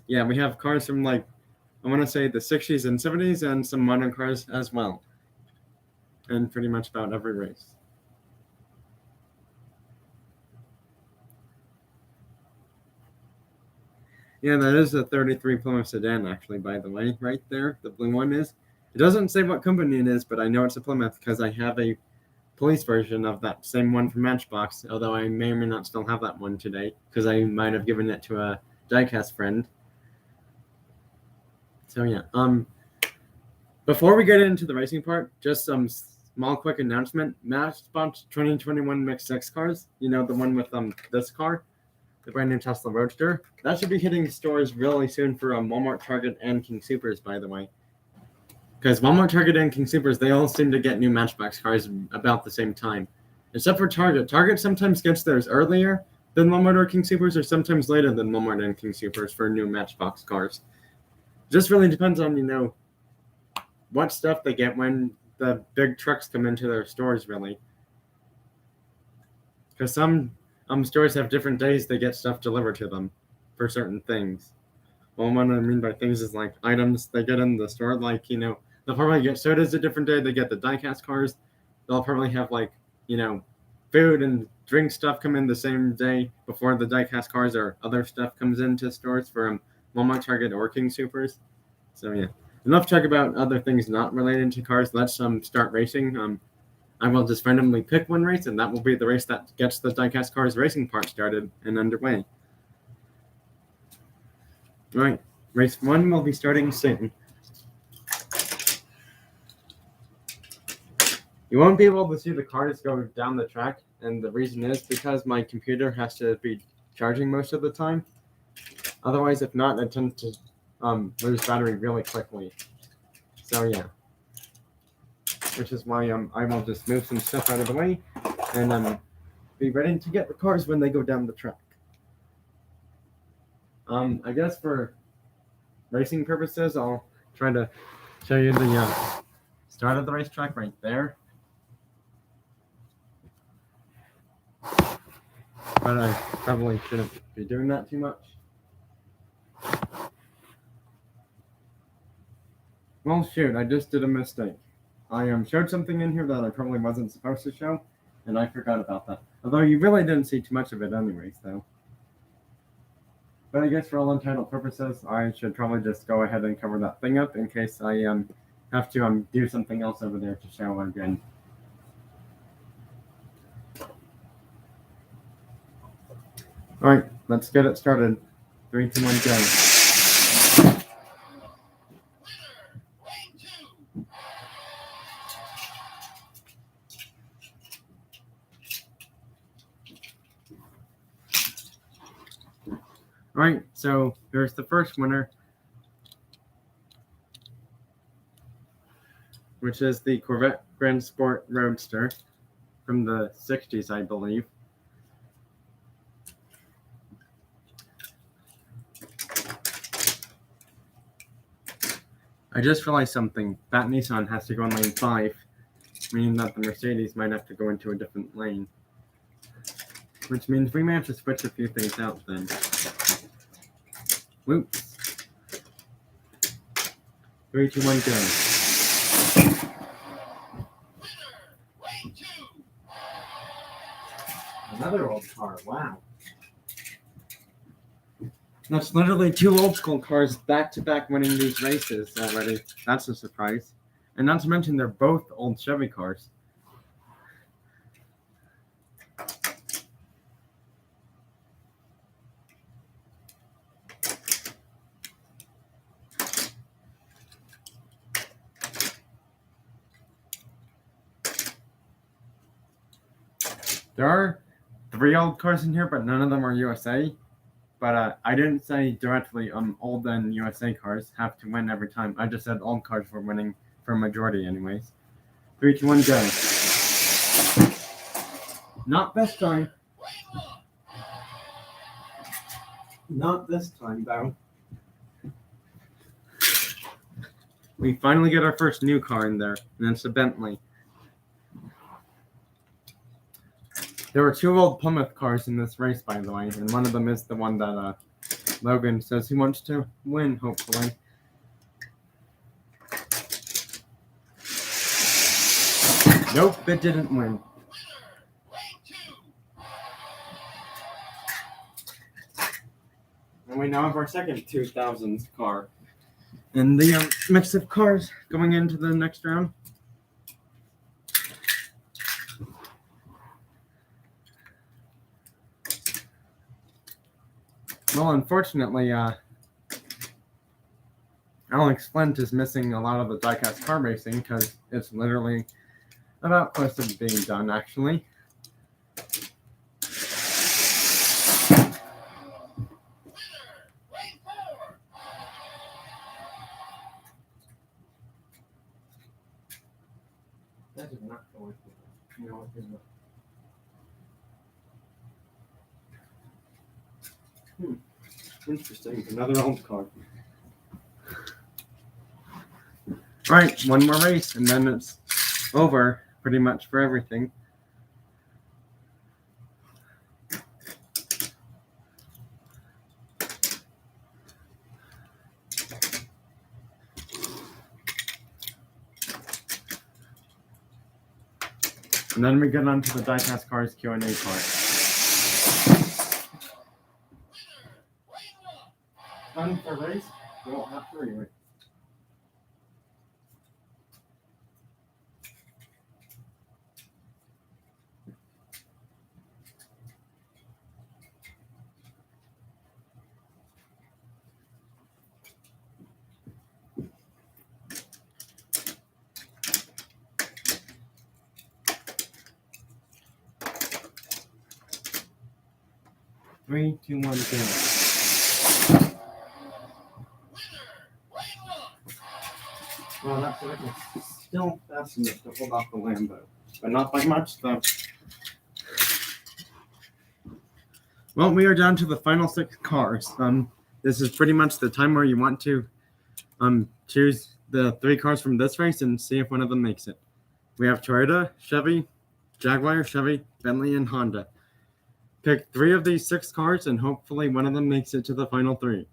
Yeah, we have cars from like, I want to say the 60s and 70s and some modern cars as well. And pretty much about every race. Yeah, that is a 33 Plymouth sedan, actually, by the way, right there. The blue one is. It doesn't say what company it is, but I know it's a Plymouth because I have a police version of that same one from Matchbox, although I may or may not still have that one today because I might have given it to a Diecast friend. So yeah, before we get into the racing part, just some small quick announcement. Matchbox 2021 Mixed 6 cars, you know, the one with this car, the brand new Tesla Roadster, that should be hitting stores really soon for Walmart, Target, and King Soopers, by the way. Because Walmart, Target, and King Soopers, they all seem to get new Matchbox cars about the same time. Except for Target. Target sometimes gets theirs earlier than Walmart or King Soopers, or sometimes later than Walmart and King Soopers for new Matchbox cars. It just really depends on, you know, what stuff they get when the big trucks come into their stores, really. Because some stores have different days they get stuff delivered to them for certain things. Well, what I mean by things is like items they get in the store, like, you know, they'll probably get sodas a different day. They get the Diecast cars. They'll probably have, like, you know, food and drink stuff come in the same day before the Diecast cars or other stuff comes into stores from Walmart, Target, or King Soopers. So yeah, enough talk about other things not related to cars. Let's start racing. I will just randomly pick one race, and that will be the race that gets the Diecast cars racing part started and underway. All right, race 1 will be starting soon. You won't be able to see the cars go down the track, and the reason is because my computer has to be charging most of the time. Otherwise, if not, I tend to lose battery really quickly. So yeah, which is why I will just move some stuff out of the way and be ready to get the cars when they go down the track. I guess for racing purposes, I'll try to show you the start of the racetrack right there. But I probably shouldn't be doing that too much. Well, shoot, I just did a mistake. I showed something in here that I probably wasn't supposed to show, and I forgot about that. Although you really didn't see too much of it anyways, though. But I guess for all Untitled purposes, I should probably just go ahead and cover that thing up in case I have to do something else over there to show again. Alright, let's get it started. 3, 2, 1, go. Alright, so here's the first winner, which is the Corvette Grand Sport Roadster from the 60s, I believe. I just realized something. That Nissan has to go in lane 5, meaning that the Mercedes might have to go into a different lane. Which means we may have to switch a few things out then. Whoops. 3, 2, 1, go. Another old car, wow. That's literally 2 old school cars back-to-back winning these races already. That's a surprise. And not to mention they're both old Chevy cars. There are 3 old cars in here, but none of them are USA. But I didn't say directly old and USA cars have to win every time. I just said old cars were winning for a majority anyways. 3, 2, 1, go. Not this time. Not this time, though. We finally get our first new car in there, and it's a Bentley. There were 2 old Plymouth cars in this race, by the way, and one of them is the one that Logan says he wants to win, hopefully. Nope, it didn't win. And we now have our second 2000s car. And the mix of cars going into the next round. Well, unfortunately, Alex Flint is missing a lot of the Diecast car racing because it's literally about close to being done, actually. That is not going to, no, it is not. Interesting, another old car. Alright, one more race, and then it's over, pretty much for everything. And then we get on to the Diecast Cars Q&A part. Fun for race? We won't have to anyway. Three, two, one, go. Well, that's what I can still fast enough to hold off the Lambo, but not by much, though. Well, we are down to the final 6 cars. This is pretty much the time where you want to choose the 3 cars from this race and see if one of them makes it. We have Toyota, Chevy, Jaguar, Chevy, Bentley, and Honda. Pick 3 of these 6 cars, and hopefully one of them makes it to the final 3.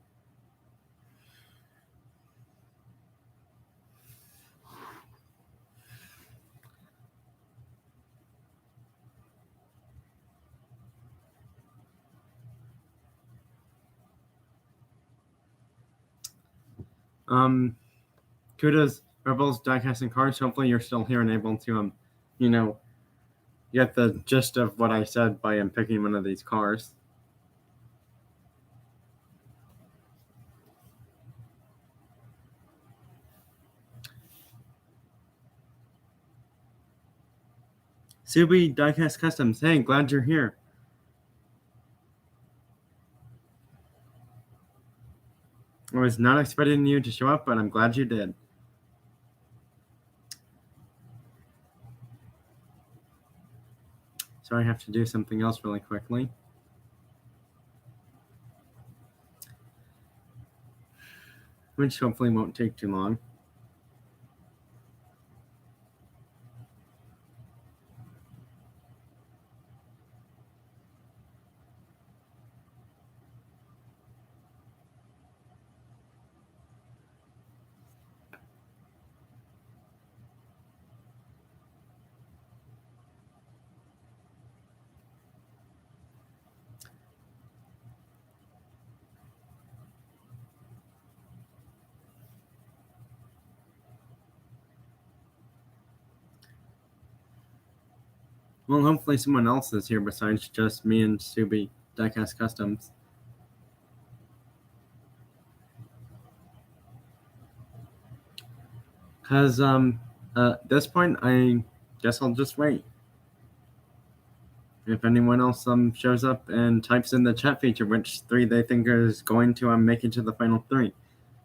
Kudos, Rebels, Diecast, and Cars. Hopefully you're still here and able to, get the gist of what I said by picking one of these cars. Subi, Diecast Customs. Hey, glad you're here. I was not expecting you to show up, but I'm glad you did. So I have to do something else really quickly. Which hopefully won't take too long. Well, hopefully someone else is here besides just me and Subi, Diecast Customs. Because at this point, I guess I'll just wait. If anyone else shows up and types in the chat feature which 3 they think is going to make it to the final 3.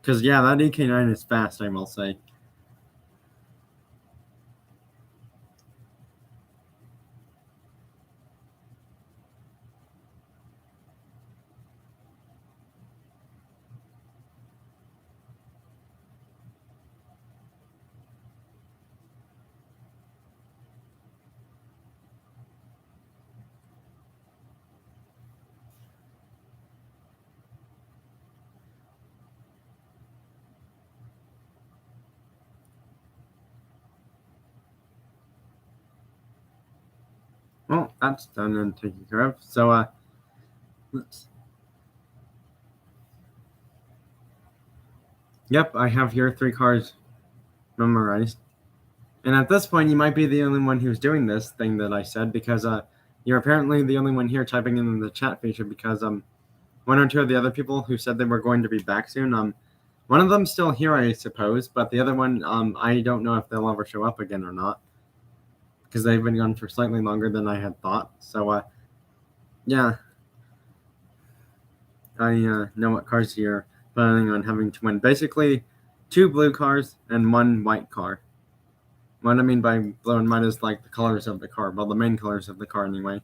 Because, yeah, that EK9 is fast, I will say. Well, that's done and taken care of. So, let's... Yep, I have your 3 cars memorized. And at this point, you might be the only one who's doing this thing that I said, because you're apparently the only one here typing in the chat feature, because 1 or 2 of the other people who said they were going to be back soon, one of them's still here, I suppose, but the other one, I don't know if they'll ever show up again or not, because they've been gone for slightly longer than I had thought. So, yeah, I know what cars you're planning on having to win. Basically, 2 blue cars and 1 white car. What I mean by blue and white is like the colors of the car, well, the main colors of the car anyway.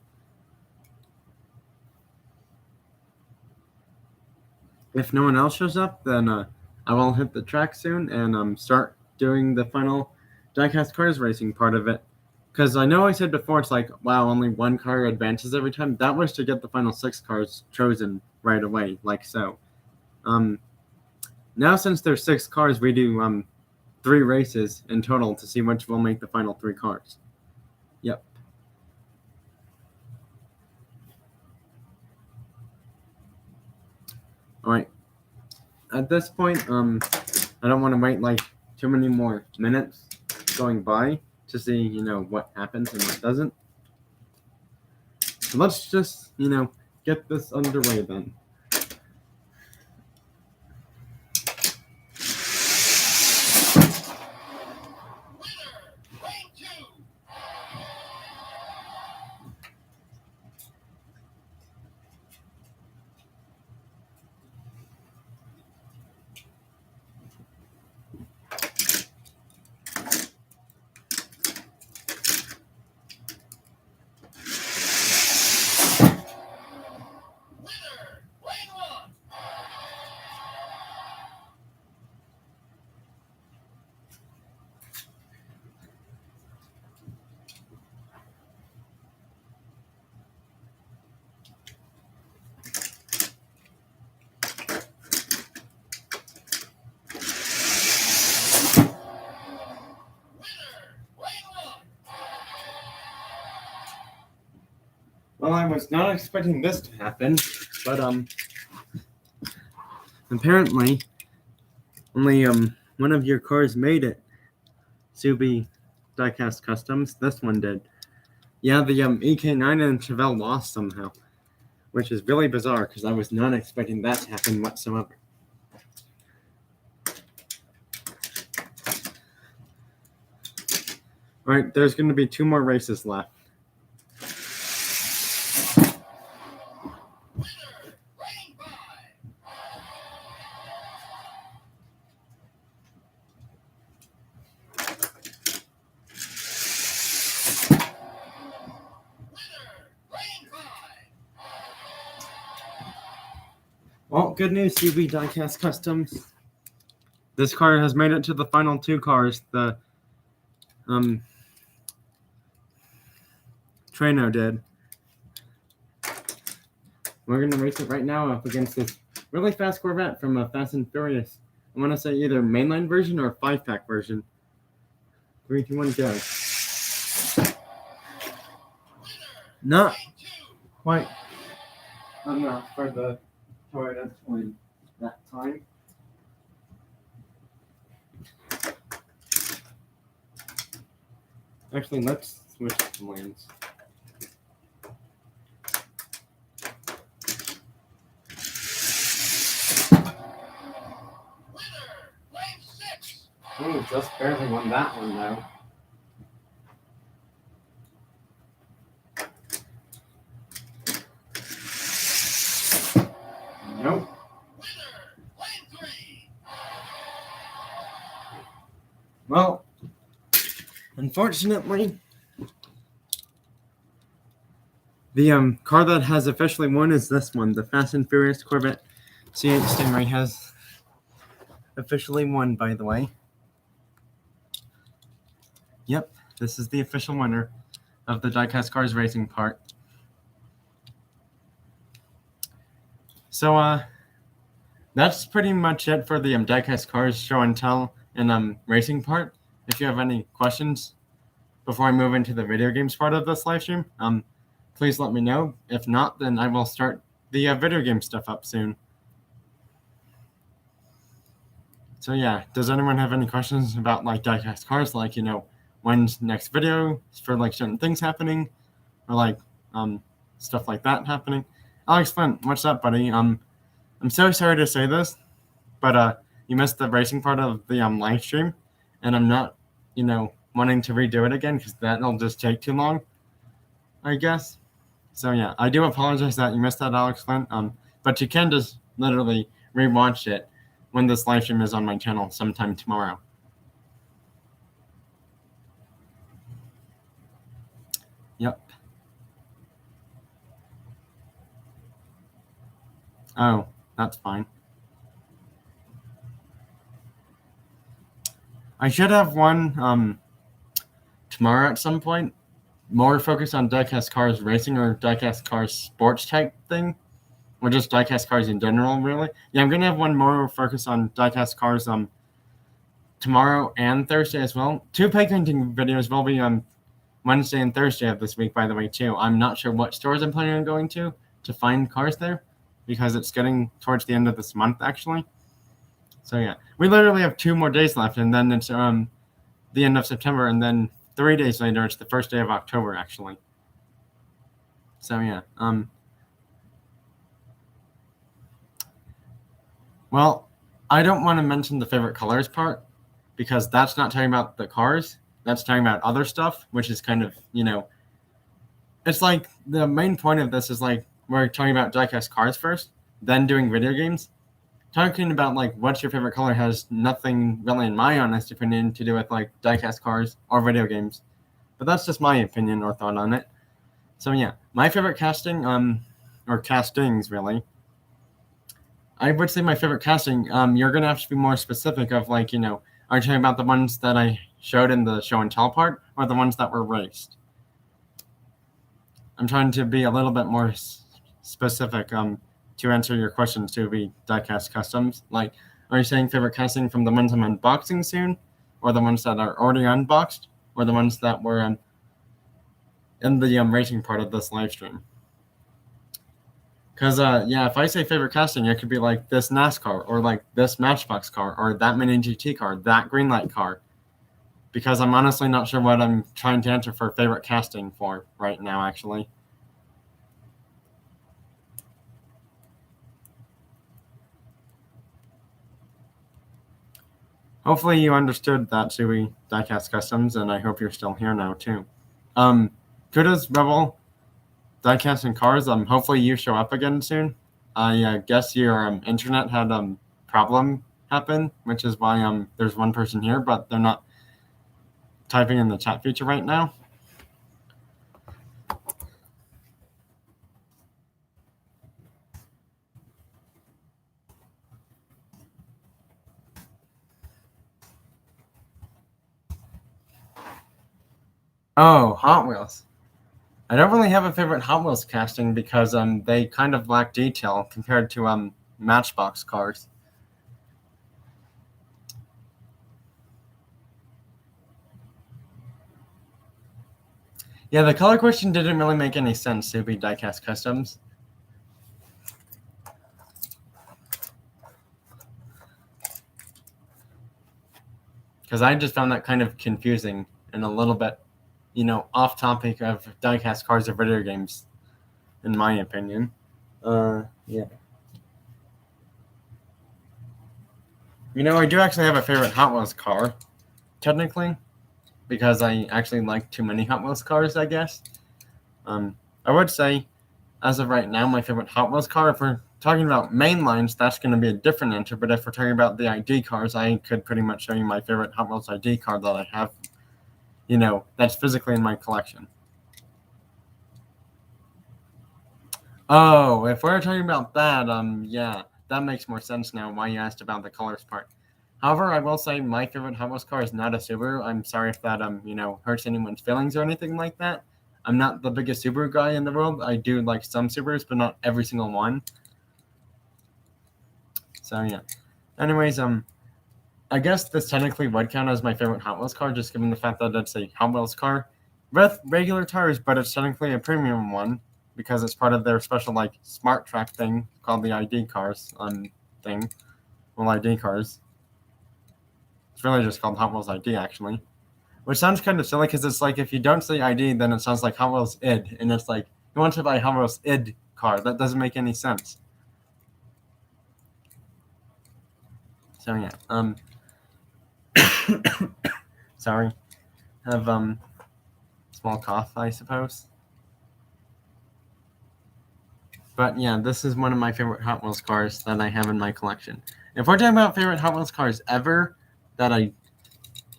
If no one else shows up, then I will hit the track soon and start doing the final Diecast Cars racing part of it. Because I know I said before, it's like, wow, only 1 car advances every time. That was to get the final 6 cars chosen right away, like so. Now, since there's 6 cars, we do 3 races in total to see which will make the final 3 cars. Yep. All right. At this point, I don't want to wait like too many more minutes going by to see, what happens and what doesn't. So let's just, get this underway then. Well, I was not expecting this to happen, but apparently, only one of your cars made it. Subi Diecast Customs. This one did. Yeah, the EK9 and Chevelle lost somehow, which is really bizarre because I was not expecting that to happen whatsoever. Alright, there's going to be 2 more races left. Well, good news, CB Diecast Customs. This car has made it to the final 2 cars. The Trano did. We're going to race it right now up against this really fast Corvette from a Fast and Furious. I want to say either mainline version or 5-pack version. 3, 2, 1, go. Not quite enough for the Toyota to win that time. Actually, let's switch lanes. Ooh, just barely won that one though. Nope. Well, unfortunately, the car that has officially won is this one. The Fast and Furious Corvette C8 Stingray has officially won, by the way. Yep, this is the official winner of the Diecast Cars racing part. So, that's pretty much it for the Diecast Cars show and tell and racing part. If you have any questions before I move into the video games part of this live stream, please let me know. If not, then I will start the video game stuff up soon. So yeah, does anyone have any questions about like Diecast Cars, like, you know, when's next video for like certain things happening, or like stuff like that happening? Alex Flint, what's up, buddy? I'm so sorry to say this, but you missed the racing part of the live stream, and I'm not, you know, wanting to redo it again because that'll just take too long, I guess. So yeah, I do apologize that you missed that, Alex Flint. But you can just literally rewatch it when this live stream is on my channel sometime tomorrow. Yep. Oh, that's fine. I should have one tomorrow at some point, more focused on Diecast Cars racing or Diecast Cars sports type thing, or just Diecast Cars in general, really. Yeah, I'm going to have one more focused on Diecast Cars tomorrow and Thursday as well. 2 paint painting videos will be Wednesday and Thursday of this week, by the way, too. I'm not sure what stores I'm planning on going to find cars there, because it's getting towards the end of this month, actually. So yeah, we literally have 2 more days left, and then it's the end of September, and then 3 days later, it's the first day of October, actually. So yeah, well, I don't want to mention the favorite colors part, because that's not talking about the cars. That's talking about other stuff, which is kind of, you know, it's like the main point of this is like we're talking about Diecast Cars first, then doing video games. Talking about like what's your favorite color has nothing really, in my honest opinion, to do with like Diecast Cars or video games. But that's just my opinion or thought on it. So yeah, my favorite casting, or castings really. I would say my favorite casting, you're gonna have to be more specific of like, you know, are you talking about the ones that I showed in the show and tell part, or the ones that were raced? I'm trying to be a little bit more specific to answer your questions to be Diecast Customs. Like, are you saying favorite casting from the ones I'm unboxing soon, or the ones that are already unboxed, or the ones that were in the racing part of this live stream? Because, yeah, if I say favorite casting, it could be like this NASCAR, or like this Matchbox car, or that mini GT car, that Greenlight car. Because I'm honestly not sure what I'm trying to enter for favorite casting for right now, actually. Hopefully you understood that, Chewy Diecast Customs, and I hope you're still here now, too. Kudos, Rebel, Diecast and Cars. Hopefully you show up again soon. I guess your internet had a problem happen, which is why there's one person here, but they're not typing in the chat feature right now. Oh, Hot Wheels. I don't really have a favorite Hot Wheels casting because they kind of lack detail compared to Matchbox cars. Yeah, the color question didn't really make any sense to be Diecast Customs. Because I just found that kind of confusing and a little bit, off topic of Diecast cars or video games, in my opinion. Yeah. I do actually have a favorite Hot Wheels car, technically, because I actually like too many Hot Wheels cars, I guess. I would say, as of right now, my favorite Hot Wheels car, if we're talking about mainlines, that's going to be a different answer. But if we're talking about the ID cars, I could pretty much show you my favorite Hot Wheels ID car that I have, that's physically in my collection. Oh, if we're talking about that, yeah, that makes more sense now why you asked about the colors part. However, I will say my favorite Hot Wheels car is not a Subaru. I'm sorry if that, hurts anyone's feelings or anything like that. I'm not the biggest Subaru guy in the world. I do like some Subarus, but not every single one. So, yeah. Anyways, I guess this technically would count as my favorite Hot Wheels car, just given the fact that it's a Hot Wheels car with regular tires, but it's technically a premium one because it's part of their special, smart track thing called the ID cars thing. Well, ID cars. It's really just called Hot Wheels ID, actually. Which sounds kind of silly because it's like if you don't say ID, then it sounds like Hot Wheels ID. And it's like, you want to buy a Hot Wheels ID car. That doesn't make any sense. So, yeah. Sorry. Have small cough, I suppose. But yeah, this is one of my favorite Hot Wheels cars that I have in my collection. If we're talking about favorite Hot Wheels cars ever that I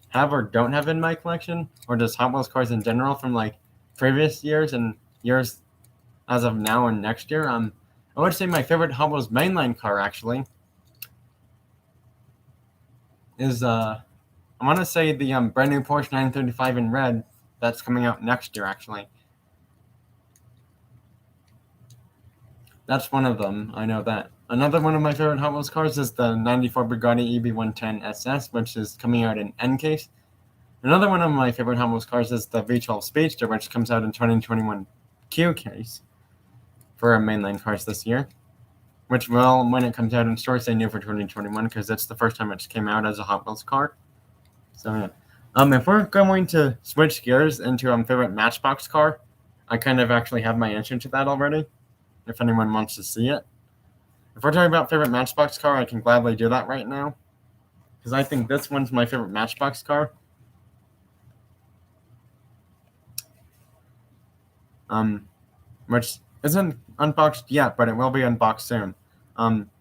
have or don't have in my collection, or just Hot Wheels cars in general from previous years and years as of now and next year, I would say my favorite Hot Wheels mainline car actually is I want to say the brand new Porsche 935 in red that's coming out next year actually. That's one of them. I know that. Another one of my favorite Hot Wheels cars is the 94 Bugatti EB110 SS, which is coming out in N case. Another one of my favorite Hot Wheels cars is the V12 Speedster, which comes out in 2021 Q case for mainline cars this year. Which will, when it comes out in stores, say new for 2021 because it's the first time it came out as a Hot Wheels car. So yeah. If we're going to switch gears into favorite Matchbox car, I kind of actually have my answer to that already. If anyone wants to see it. If we're talking about favorite Matchbox car, I can gladly do that right now. Because I think this one's my favorite Matchbox car. Which isn't unboxed yet, but it will be unboxed soon.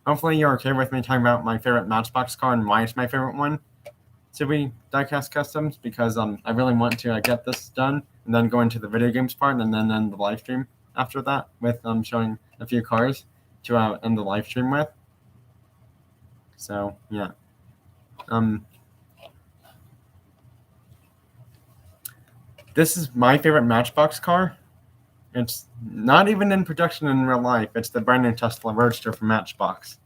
Hopefully you're okay with me talking about my favorite Matchbox car and why it's my favorite one to be Diecast Customs, because I really want to get this done and then go into the video games part and then end the live stream after that with showing a few cars to end the live stream with. So yeah. This is my favorite Matchbox car. It's not even in production in real life. It's the brand new Tesla Roadster from Matchbox.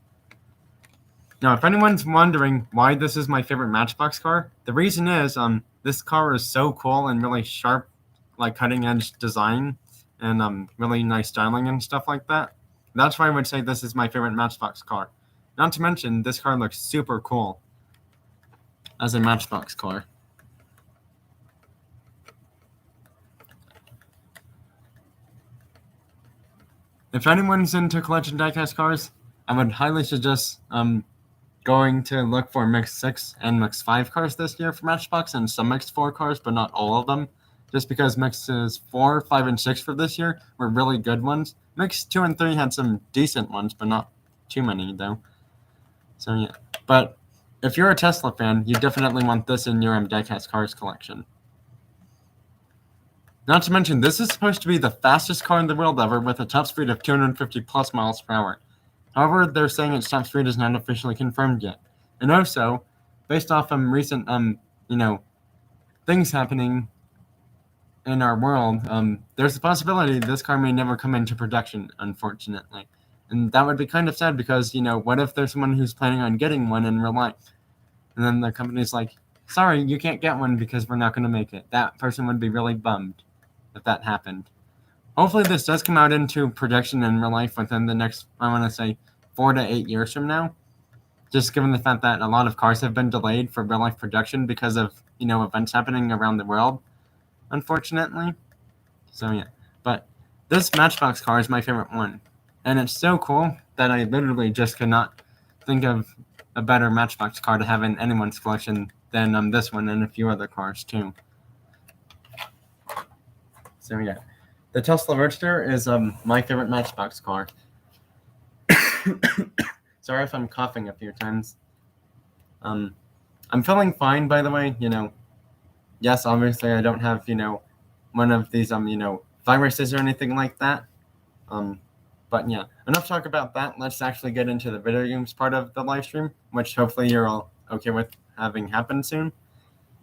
Now, if anyone's wondering why this is my favorite Matchbox car, the reason is this car is so cool and really sharp, cutting edge design and really nice styling and stuff like that. That's why I would say this is my favorite Matchbox car. Not to mention, this car looks super cool as a Matchbox car. If anyone's into collection diecast cars, I would highly suggest going to look for Mix 6 and Mix 5 cars this year for Matchbox, and some Mix 4 cars, but not all of them. Just because Mixes 4, 5, and 6 for this year were really good ones. Mix 2 and 3 had some decent ones, but not too many, though. So, yeah. But if you're a Tesla fan, you definitely want this in your diecast cars collection. Not to mention, this is supposed to be the fastest car in the world ever with a top speed of 250 plus miles per hour. However, they're saying its top speed is not officially confirmed yet. And also, based off recent, things happening in our world, there's a possibility this car may never come into production, unfortunately. And that would be kind of sad because, what if there's someone who's planning on getting one in real life? And then the company's like, sorry, you can't get one because we're not going to make it. That person would be really bummed if that happened. Hopefully this does come out into production in real life within the next, 4 to 8 years from now. Just given the fact that a lot of cars have been delayed for real life production because of, events happening around the world, unfortunately. So yeah, but this Matchbox car is my favorite one. And it's so cool that I literally just could not think of a better Matchbox car to have in anyone's collection than this one and a few other cars too. So yeah, the Tesla Roadster is my favorite Matchbox car. Sorry if I'm coughing a few times. I'm feeling fine, by the way. Yes, obviously I don't have one of these viruses or anything like that. But yeah, enough talk about that. Let's actually get into the video games part of the live stream, which hopefully you're all okay with having happen soon,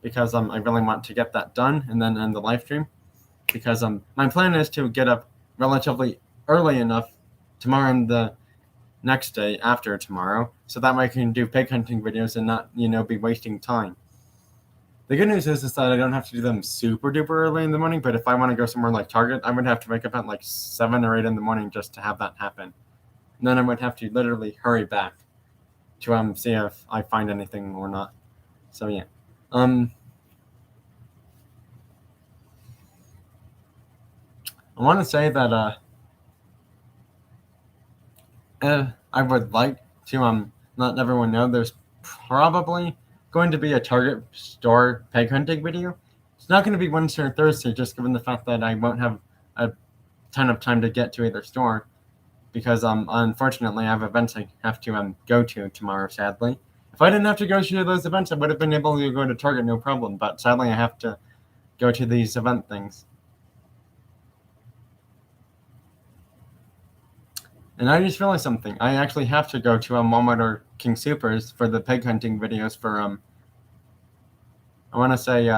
because I really want to get that done and then end the live stream. Because my plan is to get up relatively early enough tomorrow and the next day after tomorrow, so that way I can do pig hunting videos and not be wasting time. The good news is that I don't have to do them super duper early in the morning, but if I want to go somewhere like Target, I would have to wake up at like 7 or 8 in the morning just to have that happen. And then I would have to literally hurry back to see if I find anything or not. So yeah. I want to say that I would like to let everyone know there's probably going to be a Target store peg hunting video. It's not going to be Wednesday or Thursday, just given the fact that I won't have a ton of time to get to either store, because unfortunately I have events I have to go to tomorrow, sadly. If I didn't have to go to those events, I would have been able to go to Target no problem, but sadly I have to go to these event things. And I just realized something. I actually have to go to Walmart or King Soopers for the pig hunting videos for I want to say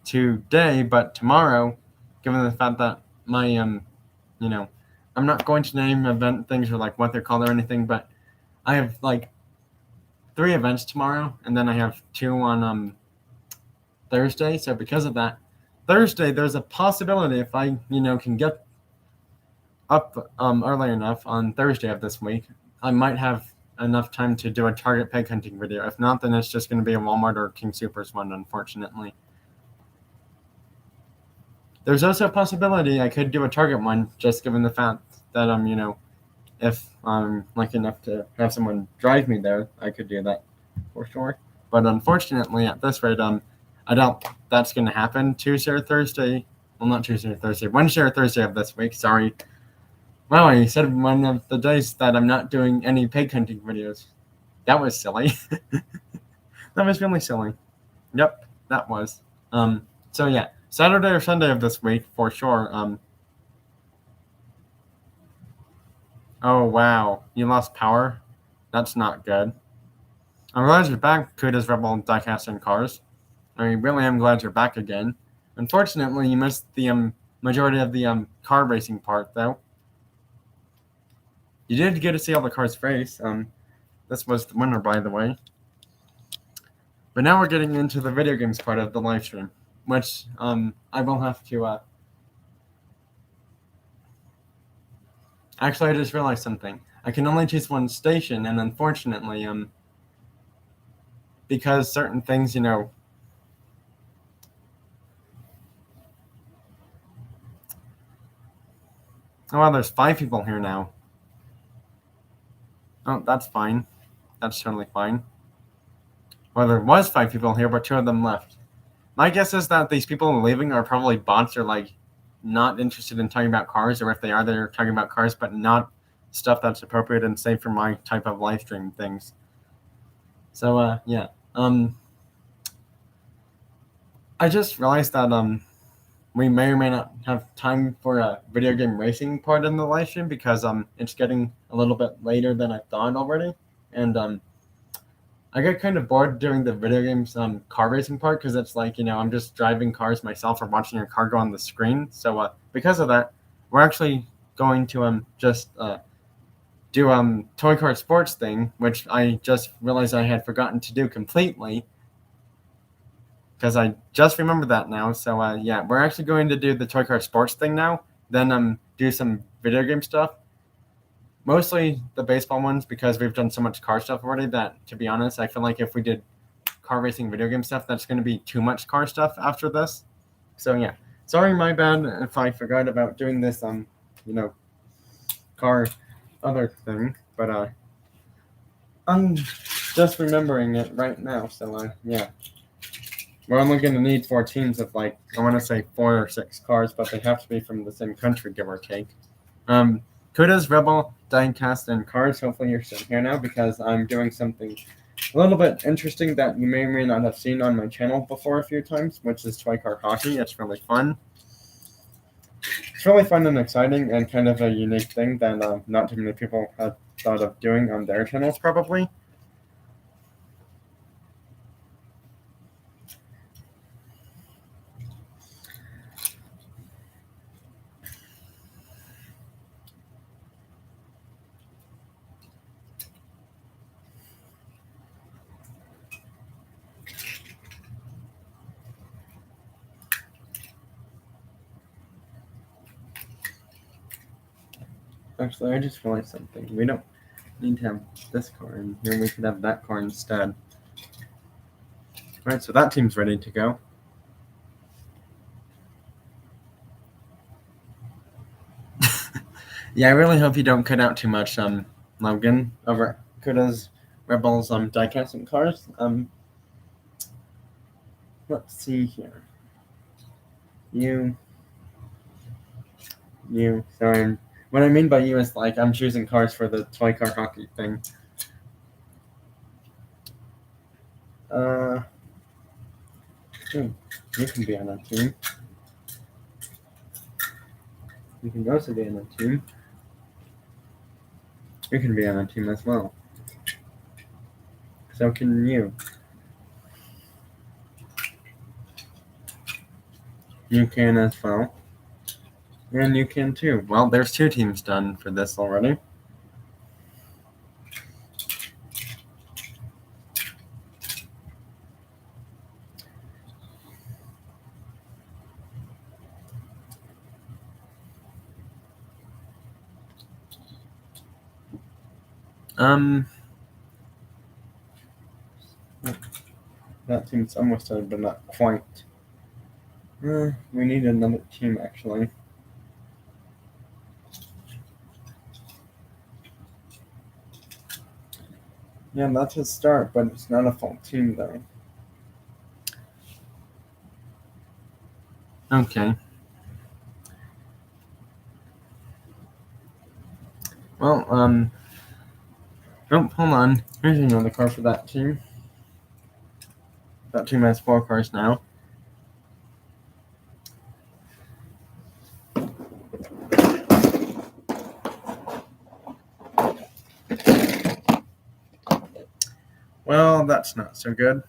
today, but tomorrow, given the fact that my I'm not going to name event things or like what they're called or anything, but I have like 3 events tomorrow, and then I have 2 on Thursday. So because of that, Thursday there's a possibility if I can get up early enough on Thursday of this week, I might have enough time to do a Target peg hunting video. If not, then it's just going to be a Walmart or King Soopers one, unfortunately. There's also a possibility I could do a Target one, just given the fact that if I'm lucky enough to have someone drive me there, I could do that for sure. But unfortunately, at this rate, I doubt that's going to happen Tuesday or Thursday. Well, not Tuesday or Thursday. Wednesday or Thursday of this week. Sorry. Wow, I said one of the days that I'm not doing any pig hunting videos. That was silly. That was really silly. Yep, that was. So yeah, Saturday or Sunday of this week for sure. Oh wow, you lost power. That's not good. I'm glad you're back, Kuda's Rebel Diecast and Cars. I really am glad you're back again. Unfortunately, you missed the majority of the car racing part, though. You did get to see all the cars race. This was the winner, by the way. But now we're getting into the video games part of the live stream, which I will have to. Actually, I just realized something. I can only choose one station, and unfortunately, because certain things, Oh, well, there's 5 people here now. Oh, that's fine. That's totally fine. Well, there was 5 people here, but 2 of them left. My guess is that these people leaving are probably bots or like not interested in talking about cars, or if they are, they're talking about cars, but not stuff that's appropriate and safe for my type of live stream things. So yeah. I just realized that we may or may not have time for a video game racing part in the live stream because it's getting a little bit later than I thought already, and I got kind of bored doing the video games car racing part because it's like I'm just driving cars myself or watching a car go on the screen. So because of that, we're actually going to just do toy car sports thing, which I just realized I had forgotten to do completely because I just remembered that now. So yeah, we're actually going to do the toy car sports thing now. Then do some video game stuff. Mostly the baseball ones because we've done so much car stuff already that, to be honest, I feel like if we did car racing video game stuff, that's going to be too much car stuff after this. So yeah, sorry, my bad if I forgot about doing this car other thing, but I'm just remembering it right now. So yeah, we're only going to need 4 teams of I want to say 4 or 6 cars, but they have to be from the same country, give or take. Kudas, Rebel, Diecast, and Cars. Hopefully you're still here now because I'm doing something a little bit interesting that you may or may not have seen on my channel before a few times, which is toy car hockey. It's really fun. It's really fun and exciting and kind of a unique thing that not too many people have thought of doing on their channels probably. Actually, I just realized something. We don't need to have this car in here. We could have that car instead. Alright, so that team's ready to go. Yeah, I really hope you don't cut out too much, Logan, over Kuda's Rebels, Diecast and Cars. Let's see here. You. Sorry. What I mean by you is I'm choosing cars for the toy car hockey thing. You can be on a team. You can also be on a team. You can be on a team as well. So can you. You can as well. And you can too. Well, there's 2 teams done for this already. That team's almost done, but not quite. We need another team, actually. Yeah, that's a start, but it's not a full team, though. Okay. Well, oh, hold on. Here's another car for that team. That team has 4 cars now. Well, that's not so good.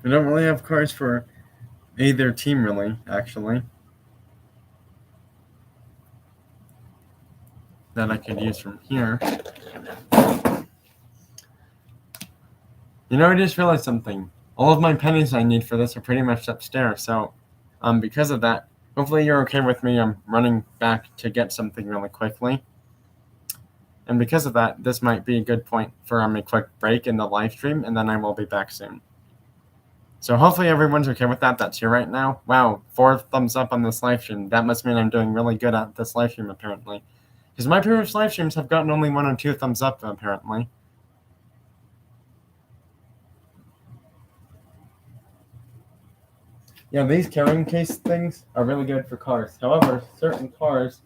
We don't really have cars for either team, really, actually, that I could use from here. You know, I just realized something. All of my pennies I need for this are pretty much upstairs, so because of that, hopefully you're okay with me running back to get something really quickly. And because of that, this might be a good point for a quick break in the live stream, and then I will be back soon. So hopefully everyone's okay with that. That's here right now. Wow, 4 thumbs up on this live stream. That must mean I'm doing really good at this live stream, apparently. Because my previous live streams have gotten only 1 or 2 thumbs up, apparently. Yeah, these carrying case things are really good for cars. However, certain cars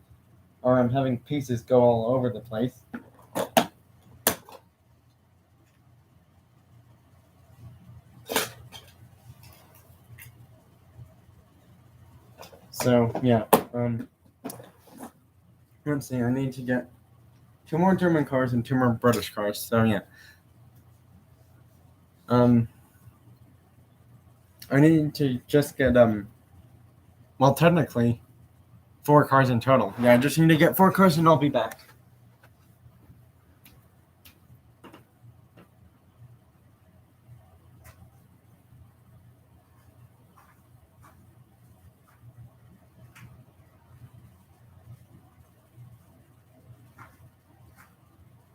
are having pieces go all over the place. So, yeah. Let's see, I need to get 2 more German cars and 2 more British cars. So, yeah. I need to just get, well, technically, 4 cars in total. Yeah, I just need to get 4 cars and I'll be back.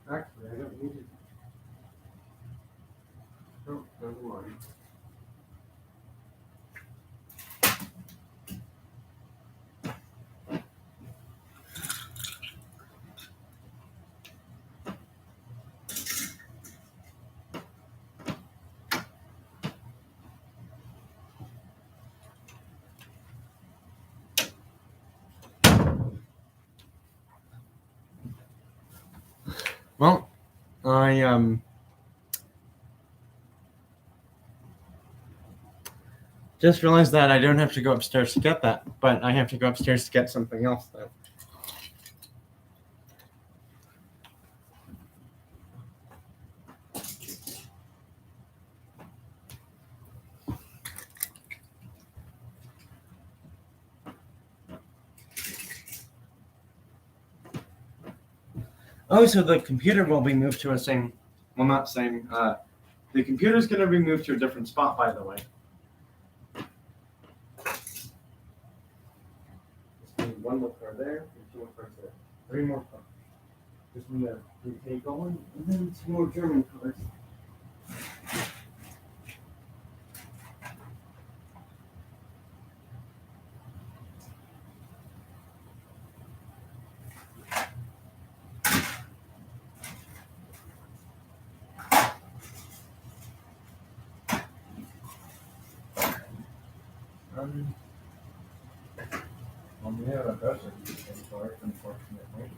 Actually, I don't need it. Oh, never mind. Well, I just realized that I don't have to go upstairs to get that, but I have to go upstairs to get something else, though. Oh, so the computer will be moved to a same, well, not same, the computer's going to be moved to a different spot, by the way. Just need 1 more car there, and 2 more cars there. 3 more cars. Just need a UK going, and then 2 more German cars. Well, we have a dozen UK cars, unfortunately.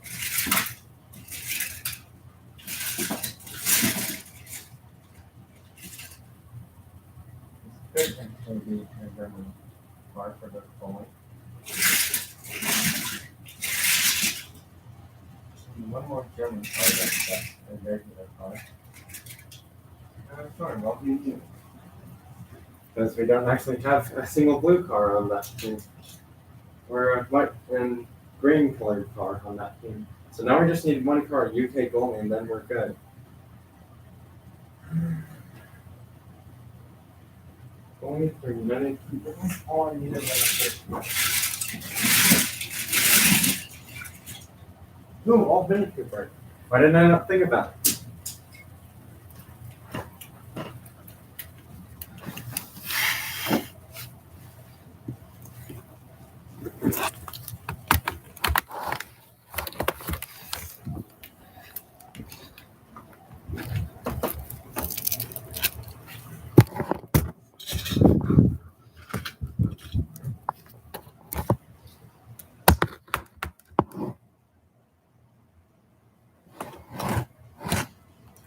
This could actually be a German car for the Foley. 1 more German car that's a regular car. Sure, what do you do? Because we don't actually have a single blue car on that team. We're a white and green colored car on that team. So now we just need 1 car, UK goalie, and then we're good. Only 3 minutes. All I needed was ooh, all Bentley Coupe. Why didn't I not think about it?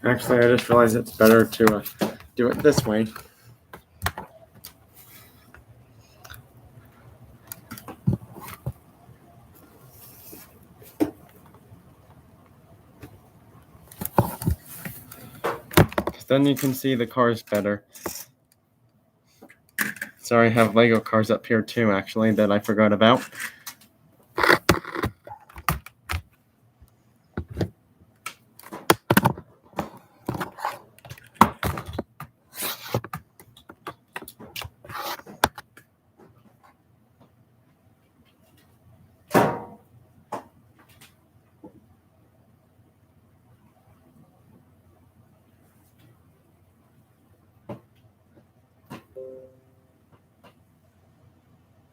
Actually, I just realized it's better to do it this way. Because then you can see the cars better. Sorry, I have Lego cars up here too, actually, that I forgot about.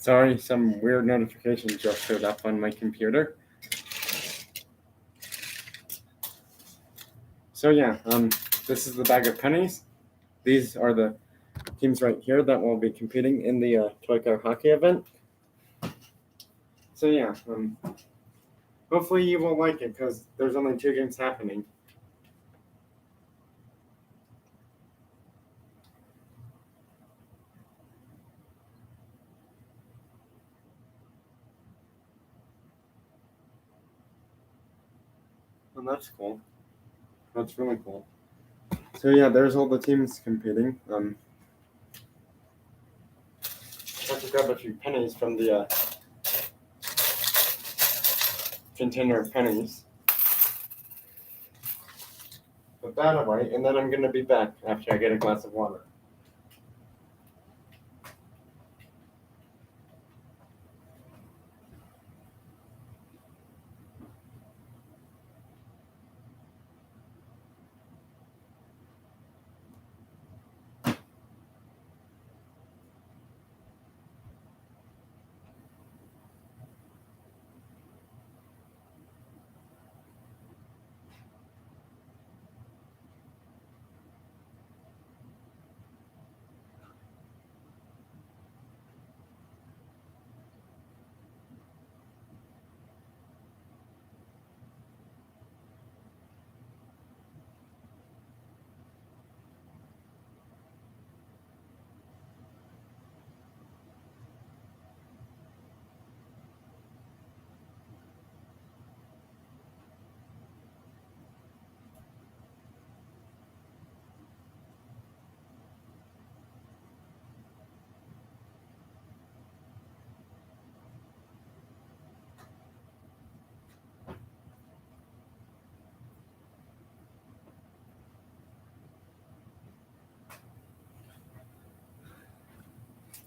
Sorry, some weird notification just showed up on my computer. So yeah, this is the bag of pennies. These are the teams right here that will be competing in the toy car hockey event. So yeah, hopefully you will like it because there's only 2 games happening. And that's cool. That's really cool. So yeah, there's all the teams competing. I have to grab a few pennies from the container of pennies. Put that away, and then I'm gonna be back after I get a glass of water.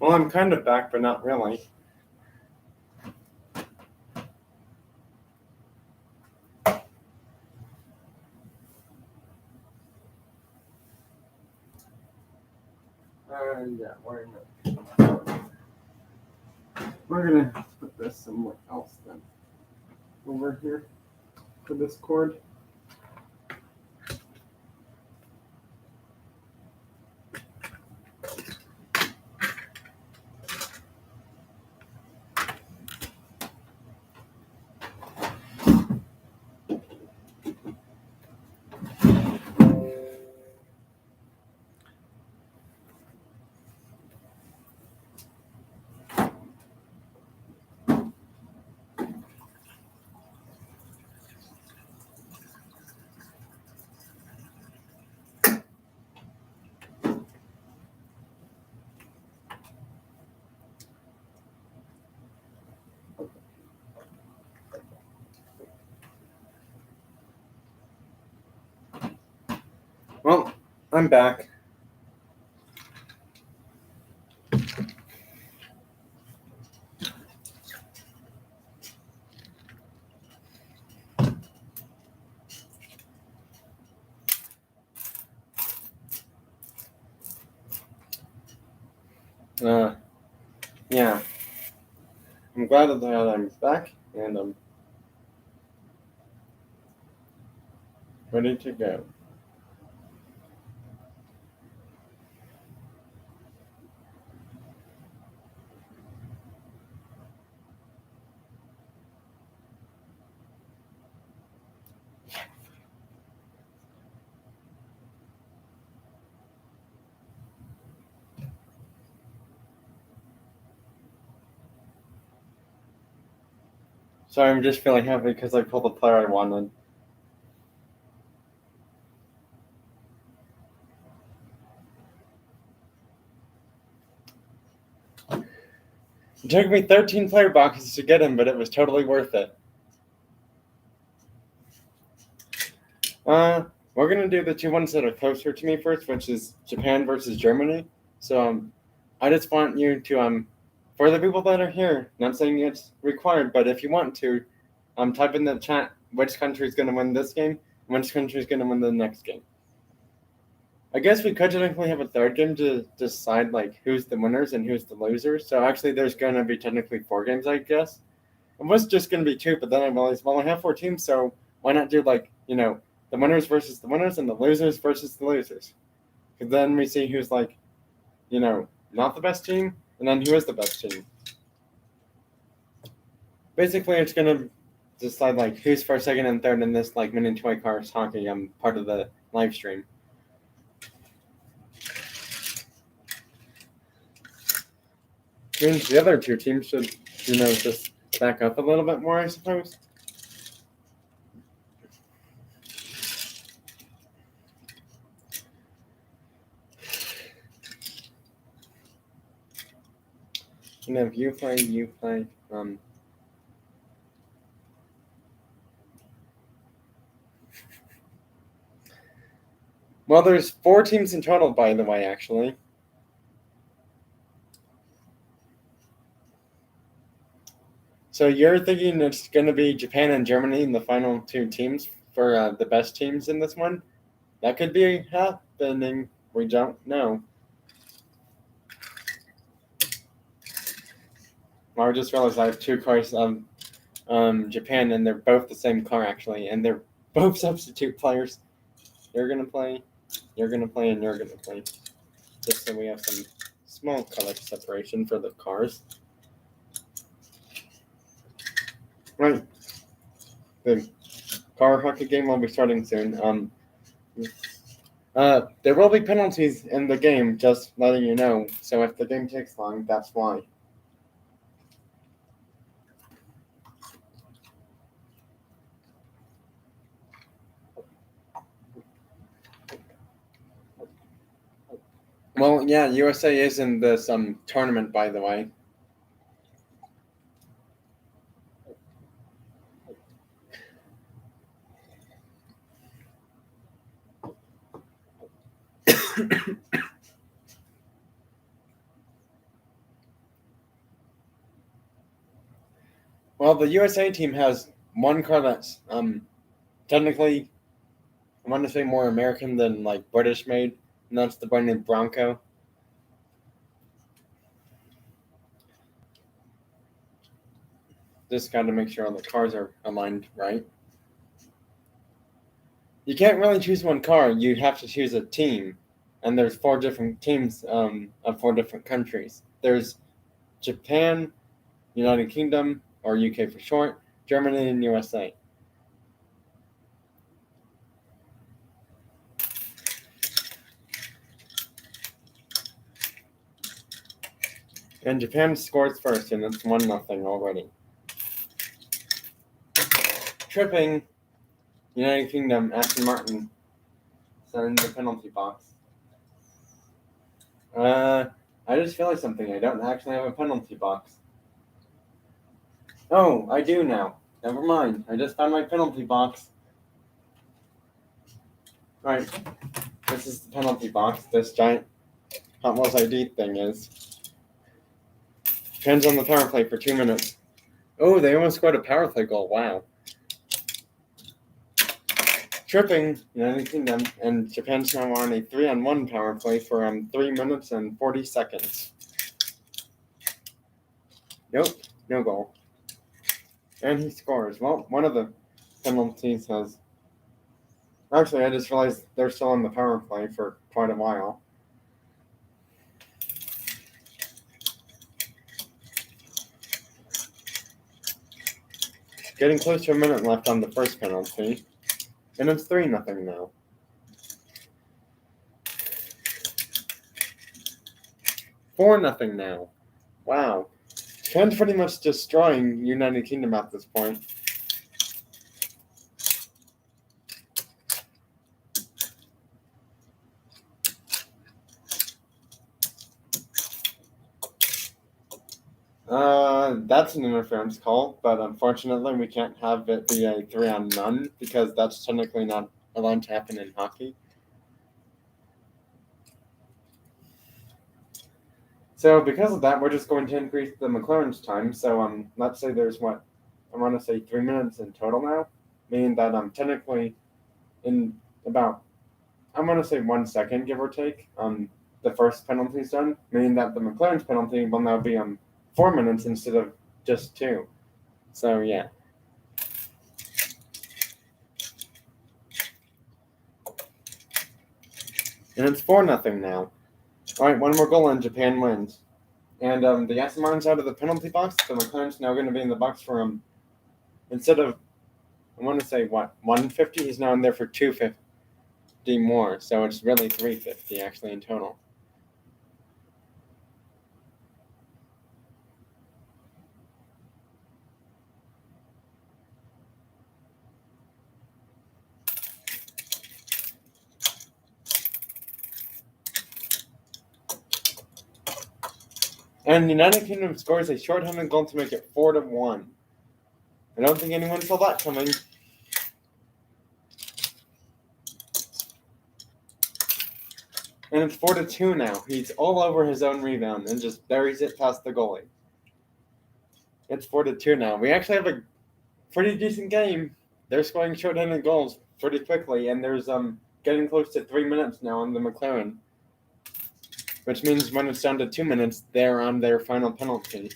Well, I'm kind of back, but not really. Yeah, we're gonna put this somewhere else then. Over here for this cord. Well, I'm back. Yeah. I'm glad that I'm back, and I'm ready to go. Sorry, I'm just feeling happy because I pulled the player I wanted. It took me 13 player boxes to get him, but it was totally worth it. We're gonna do the 2 ones that are closer to me first, which is Japan versus Germany. So I just want you to for the people that are here, not saying it's required, but if you want to, type in the chat which country is gonna win this game, and which country is gonna win the next game. I guess we could technically have a third game to decide like who's the winners and who's the losers. So actually, there's going to be technically 4 games, I guess. It was just going to be 2, but then I realized, well, I have 4 teams, so why not do like the winners versus the winners and the losers versus the losers? Because then we see who's like, not the best team, and then who is the best team. Basically, it's going to decide like who's first, second, and third in this like mini toy cars hockey. Part of the live stream. Means the other 2 teams should, just back up a little bit more, I suppose. If you play. Well, there's 4 teams in total, by the way, actually. So you're thinking it's going to be Japan and Germany in the final 2 teams for the best teams in this one? That could be happening. We don't know. Well, I just realized I have 2 cars of Japan, and they're both the same car, actually. And they're both substitute players. You're going to play, you're going to play, and you're going to play. Just so we have some small color separation for the cars. Right. The car hockey game will be starting soon. There will be penalties in the game, just letting you know. So if the game takes long, that's why. Well, yeah, USA is in this tournament, by the way. Well, the USA team has 1 car that's technically, I want to say more American than like British made, and that's the brand named Bronco. Just got to make sure all the cars are aligned right. You can't really choose 1 car. You have to choose a team, and there's 4 different teams of 4 different countries. There's Japan, United Kingdom, or UK for short, Germany, and USA. And Japan scores first, and it's 1-0 already. Tripping, United Kingdom, Aston Martin, sent in the penalty box. I just realized something. I don't actually have a penalty box. Oh, I do now. Never mind. I just found my penalty box. Right. This is the penalty box. This giant Hot Wheels ID thing is. Depends on the power play for 2 minutes. Oh, they almost scored a power play goal. Wow. Tripping, United Kingdom, and Japan's now on a 3-on-1 power play for 3 minutes and 40 seconds. Nope, no goal. And he scores. Well, one of the penalties has... Actually, I just realized they're still on the power play for quite a while. Getting close to a minute left on the first penalty. And it's 3-0 now. $4-0 now. Wow. Japan's pretty much destroying United Kingdom at this point. That's an interference call, but unfortunately we can't have it be a 3-on-none because that's technically not allowed to happen in hockey. So because of that, we're just going to increase the McLaren's time. So let's say there's I want to say 3 minutes in total now, meaning that technically in about I'm going to say 1 second, give or take. The first penalty's done, meaning that the McLaren's penalty will now be 4 minutes instead of just 2. So yeah. And it's 4-0 now. All right, 1 more goal and Japan wins. And the Aston Martin's out of the penalty box. The McLaren's now going to be in the box for instead of, I want to say 150. He's now in there for 250 more. So it's really 350 actually in total. And the United Kingdom scores a shorthanded goal to make it 4-1. I don't think anyone saw that coming. And it's 4-2 now. He's all over his own rebound and just buries it past the goalie. It's 4-2 now. We actually have a pretty decent game. They're scoring shorthanded goals pretty quickly, and there's getting close to 3 minutes now on the McLaren. Which means when it's down to 2 minutes, they're on their final penalty.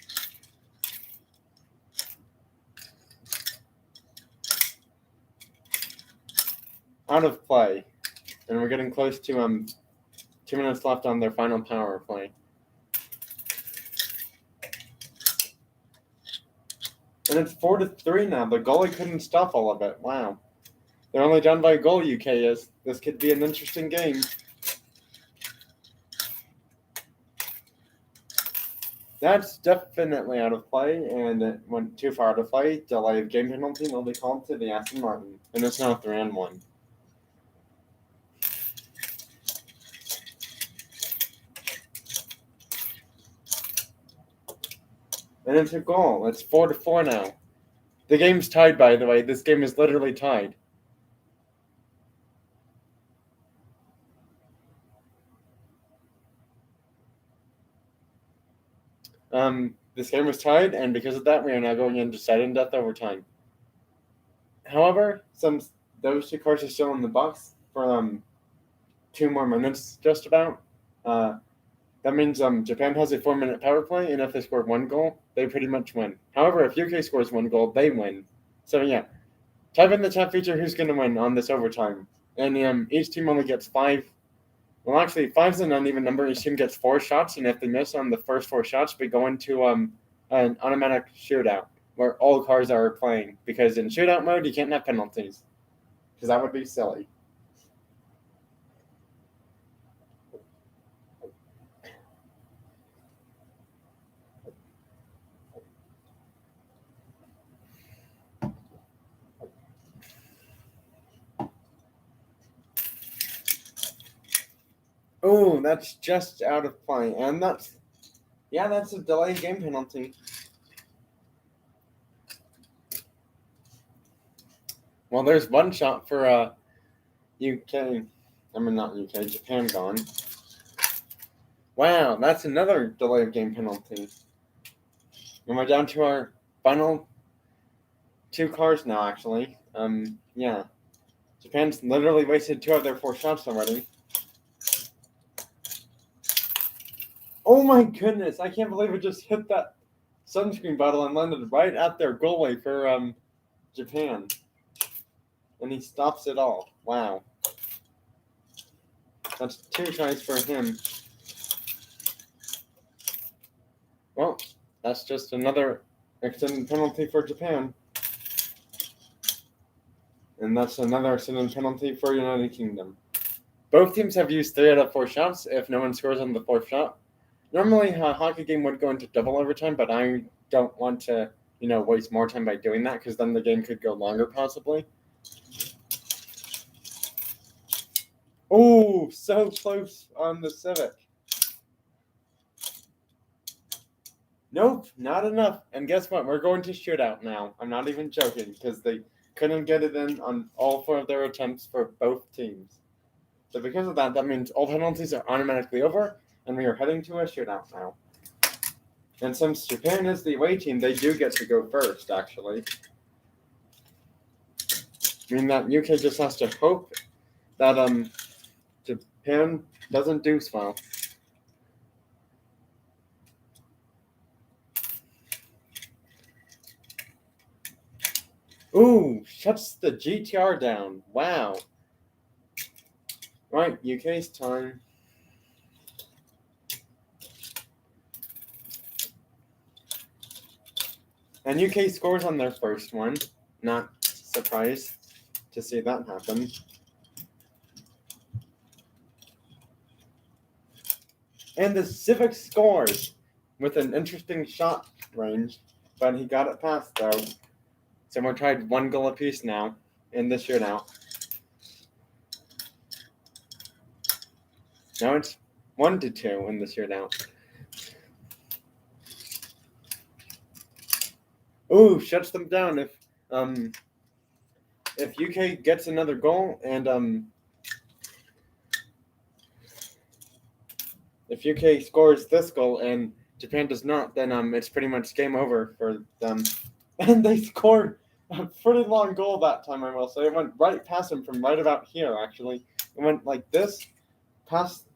Out of play. And we're getting close to 2 minutes left on their final power play. And it's 4-3 now. The goalie couldn't stop all of it. Wow. They're only down by a goal, UK is. This could be an interesting game. That's definitely out of play, and it went too far out of play. Delay of game penalty will be called to the Aston Martin, and it's now 3-1. And it's a goal. It's 4-4 now. The game's tied, by the way. This game is literally tied. This game was tied, and because of that, we are now going into sudden death overtime. However, those 2 cars are still in the box for 2 more minutes, just about. That means Japan has a 4-minute power play, and if they score 1 goal, they pretty much win. However, if UK scores 1 goal, they win. So yeah, type in the chat feature who's going to win on this overtime. And each team only gets 5. Well, actually, 5's an uneven number. Each team gets 4 shots, and if they miss on the first 4 shots, we go into an automatic shootout where all cars are playing. Because in shootout mode, you can't have penalties, because that would be silly. Oh, that's just out of play, and that's a delayed game penalty. Well, there's 1 shot for Japan gone. Wow, that's another delayed game penalty. And we're down to our final 2 cars now, actually. Yeah. Japan's literally wasted 2 of their 4 shots already. Oh my goodness, I can't believe it just hit that sunscreen bottle and landed right at their goalie for Japan. And he stops it all. Wow. That's 2 tries for him. Well, that's just another extended penalty for Japan. And that's another extended penalty for United Kingdom. Both teams have used 3 out of 4 shots if no one scores on the 4th shot. Normally, a hockey game would go into double overtime, but I don't want to, waste more time by doing that, because then the game could go longer, possibly. Oh, so close on the Civic. Nope, not enough. And guess what? We're going to shootout now. I'm not even joking, because they couldn't get it in on all 4 of their attempts for both teams. So because of that, that means all penalties are automatically over, and we are heading to a shootout now. And since Japan is the away team, they do get to go first, actually. Meaning that UK just has to hope that Japan doesn't do well. Ooh, shuts the GTR down. Wow. Right, UK's time. And UK scores on their first one. Not surprised to see that happen. And the Civic scores with an interesting shot range, but he got it past though. So we're tied 1 goal apiece now in the shootout. Now it's 1-2 in the shootout. Ooh, shuts them down if UK gets another goal and if UK scores this goal and Japan does not, then it's pretty much game over for them. And they scored a pretty long goal that time, I will say. It went right past him from right about here, actually. It went like this, past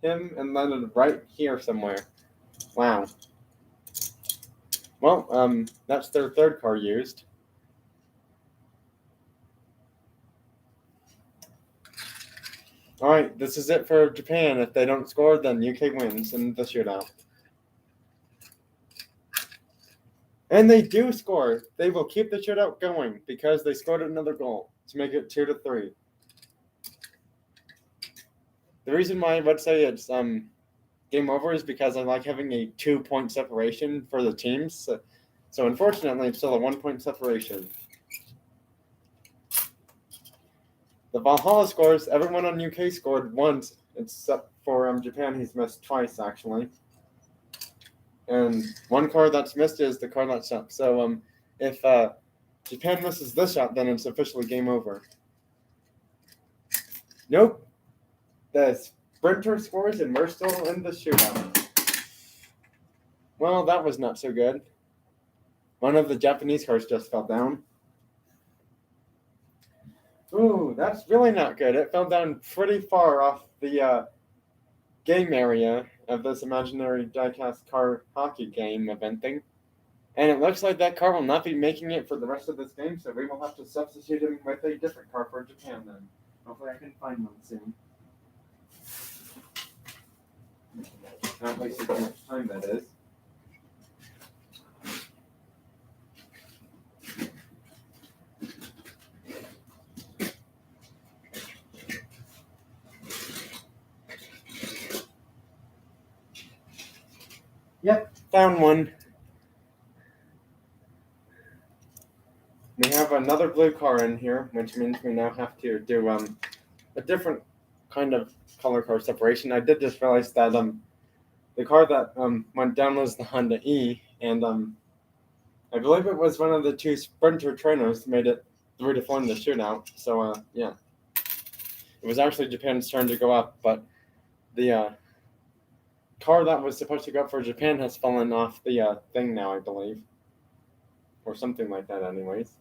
him, and landed right here somewhere. Wow. Well, that's their third car used. Alright, this is it for Japan. If they don't score, then UK wins in the shootout. And they do score. They will keep the shootout going because they scored another goal to make it 2-3. The reason why I would say it's game over is because I like having a 2-point separation for the teams. So unfortunately, it's still a 1-point separation. The Valhalla scores. Everyone on UK scored once, except for Japan. He's missed twice, actually. And one car that's missed is the car that's up. So if Japan misses this shot, then it's officially game over. Nope. The sprinter scores and we're still in the shootout. Well, that was not so good. One of the Japanese cars just fell down. Ooh, that's really not good. It fell down pretty far off the game area of this imaginary diecast car hockey game eventing. And it looks like that car will not be making it for the rest of this game, so we will have to substitute him with a different car for Japan then. Hopefully I can find one soon. Not wasting too much time, that is. Yep, found one. We have another blue car in here, which means we now have to do a different kind of color car separation. I did just realize that the car that went down was the Honda E, and I believe it was one of the two Sprinter trainers made it 3-4 in the shootout. So yeah, it was actually Japan's turn to go up, but the car that was supposed to go up for Japan has fallen off the thing now, I believe, or something like that, anyways.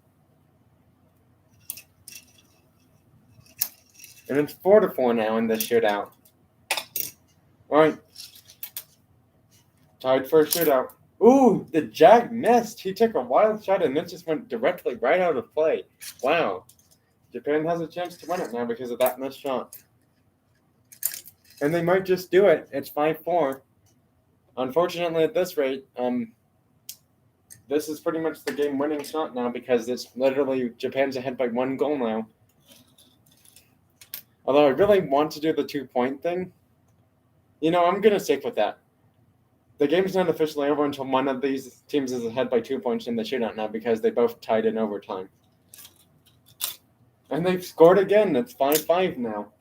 And it's 4-4 now in this shootout. All right, tied for a shootout. Ooh, the Jag missed. He took a wild shot and it just went directly right out of play. Wow, Japan has a chance to win it now because of that missed shot. And they might just do it. It's 5-4. Unfortunately, at this rate, this is pretty much the game-winning shot now because it's literally Japan's ahead by 1 goal now. Although I really want to do the 2-point thing, I'm going to stick with that. The game's not officially over until one of these teams is ahead by 2 points in the shootout now because they both tied in overtime. And they've scored again. It's 5-5 now.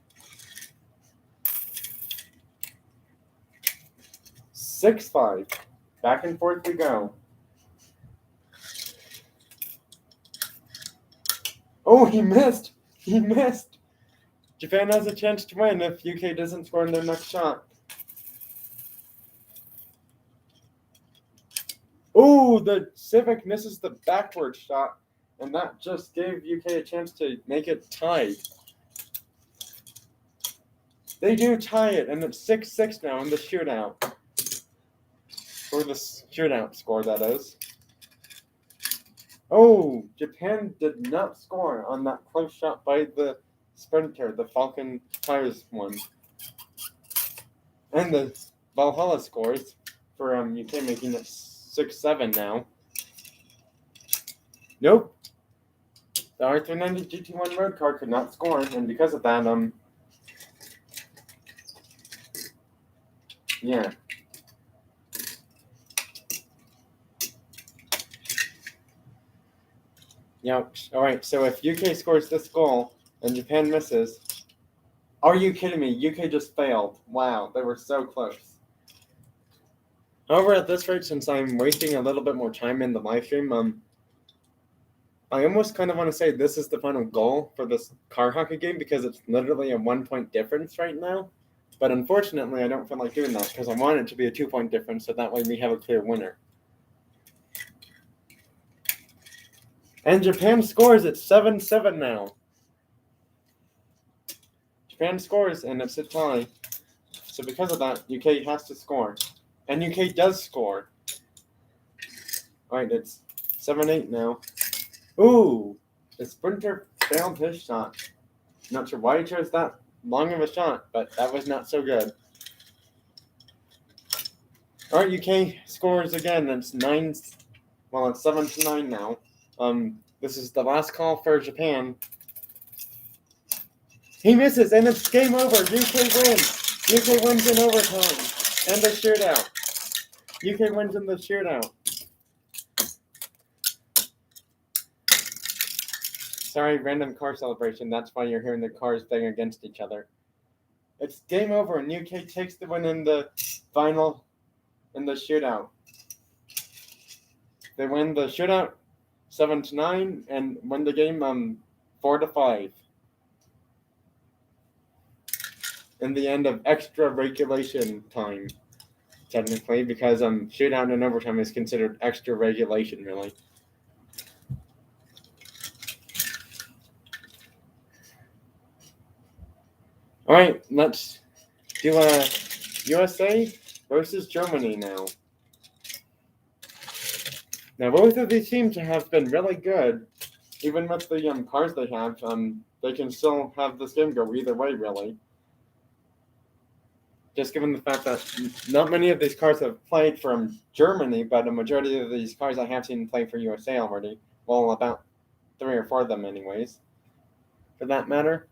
6-5. Back and forth we go. Oh, he missed. He missed. Japan has a chance to win if UK doesn't score in their next shot. Oh, the Civic misses the backward shot, and that just gave UK a chance to make it tied. They do tie it, and it's 6-6 now in the shootout. Or the shootout score, that is. Oh, Japan did not score on that close shot by the sprinter, the Falcon Tires one. And the Valhalla scores for UK, making it 6-7 now. Nope. The R390 GT1 road car could not score, and because of that, yeah. Yep. Alright, so if UK scores this goal and Japan misses, are you kidding me? UK just failed. Wow, they were so close. However, at this rate, since I'm wasting a little bit more time in the live stream, I almost kind of want to say this is the final goal for this car hockey game because it's literally a 1-point difference right now. But unfortunately, I don't feel like doing that because I want it to be a 2-point difference so that way we have a clear winner. And Japan scores at 7-7 now. Japan scores and it's a tie. So because of that, UK has to score. And UK does score. Alright, it's 7-8 now. Ooh! The sprinter failed his shot. Not sure why he chose that long of a shot, but that was not so good. Alright, UK scores again. It's 7-9 now. This is the last call for Japan. He misses, and it's game over. UK wins. UK wins in overtime. And the shootout. UK wins in the shootout. Sorry, random car celebration. That's why you're hearing the cars bang against each other. It's game over, and UK takes the win in the final, in the shootout. They win the shootout 7-9 and win the game 4-5. In the end of extra regulation time, technically, because shootout and overtime is considered extra regulation, really. All right, let's do USA versus Germany now. Now, both of these teams have been really good. Even with the cars they have, they can still have this game go either way, really. Just given the fact that not many of these cars have played from Germany, but a majority of these cars I have seen play for USA already. Well, about 3 or 4 of them anyways, for that matter.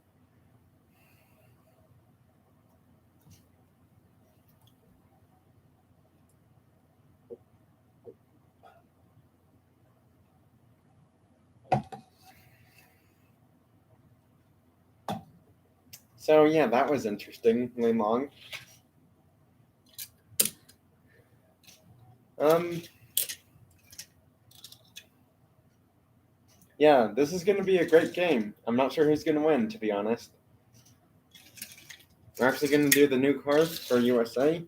So yeah, that was interestingly long. Yeah, this is going to be a great game. I'm not sure who's going to win, to be honest. We're actually going to do the new cards for USA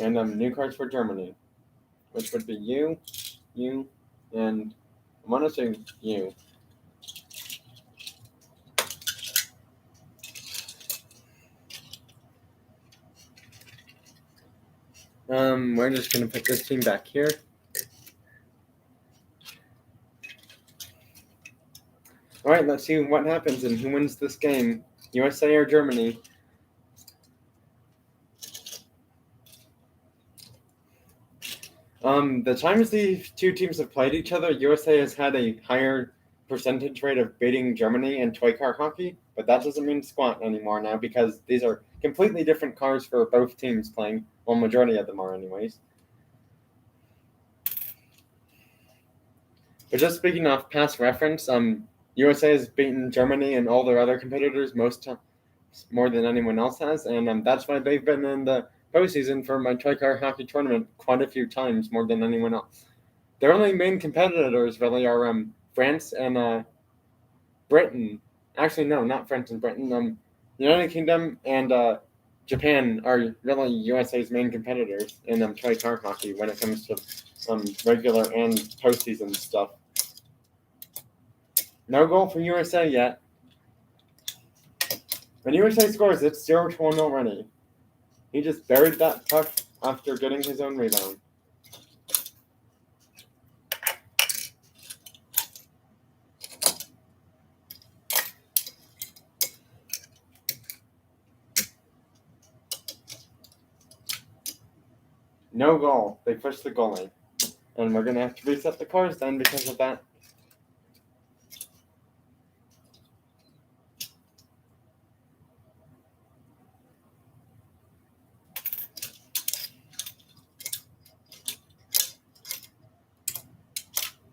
and new cards for Germany, which would be you, and I want to say you. We're just going to put this team back here. All right, let's see what happens and who wins this game, USA or Germany. The times these two teams have played each other, USA has had a higher percentage rate of beating Germany in toy car hockey, but that doesn't mean squat anymore now because these are completely different cars for both teams playing. Well, majority of them are anyways. But just speaking of past reference, USA has beaten Germany and all their other competitors more than anyone else has, and that's why they've been in the postseason for my toy car hockey tournament quite a few times, more than anyone else. Their only main competitors really are France and Britain. Actually, no, not France and Britain. United Kingdom and Japan are really USA's main competitors in toy car hockey when it comes to regular and postseason stuff. No goal for USA yet. When USA scores, it's 0-1 already. He just buried that puck after getting his own rebound. No goal. They pushed the goalie. And we're going to have to reset the cars then because of that.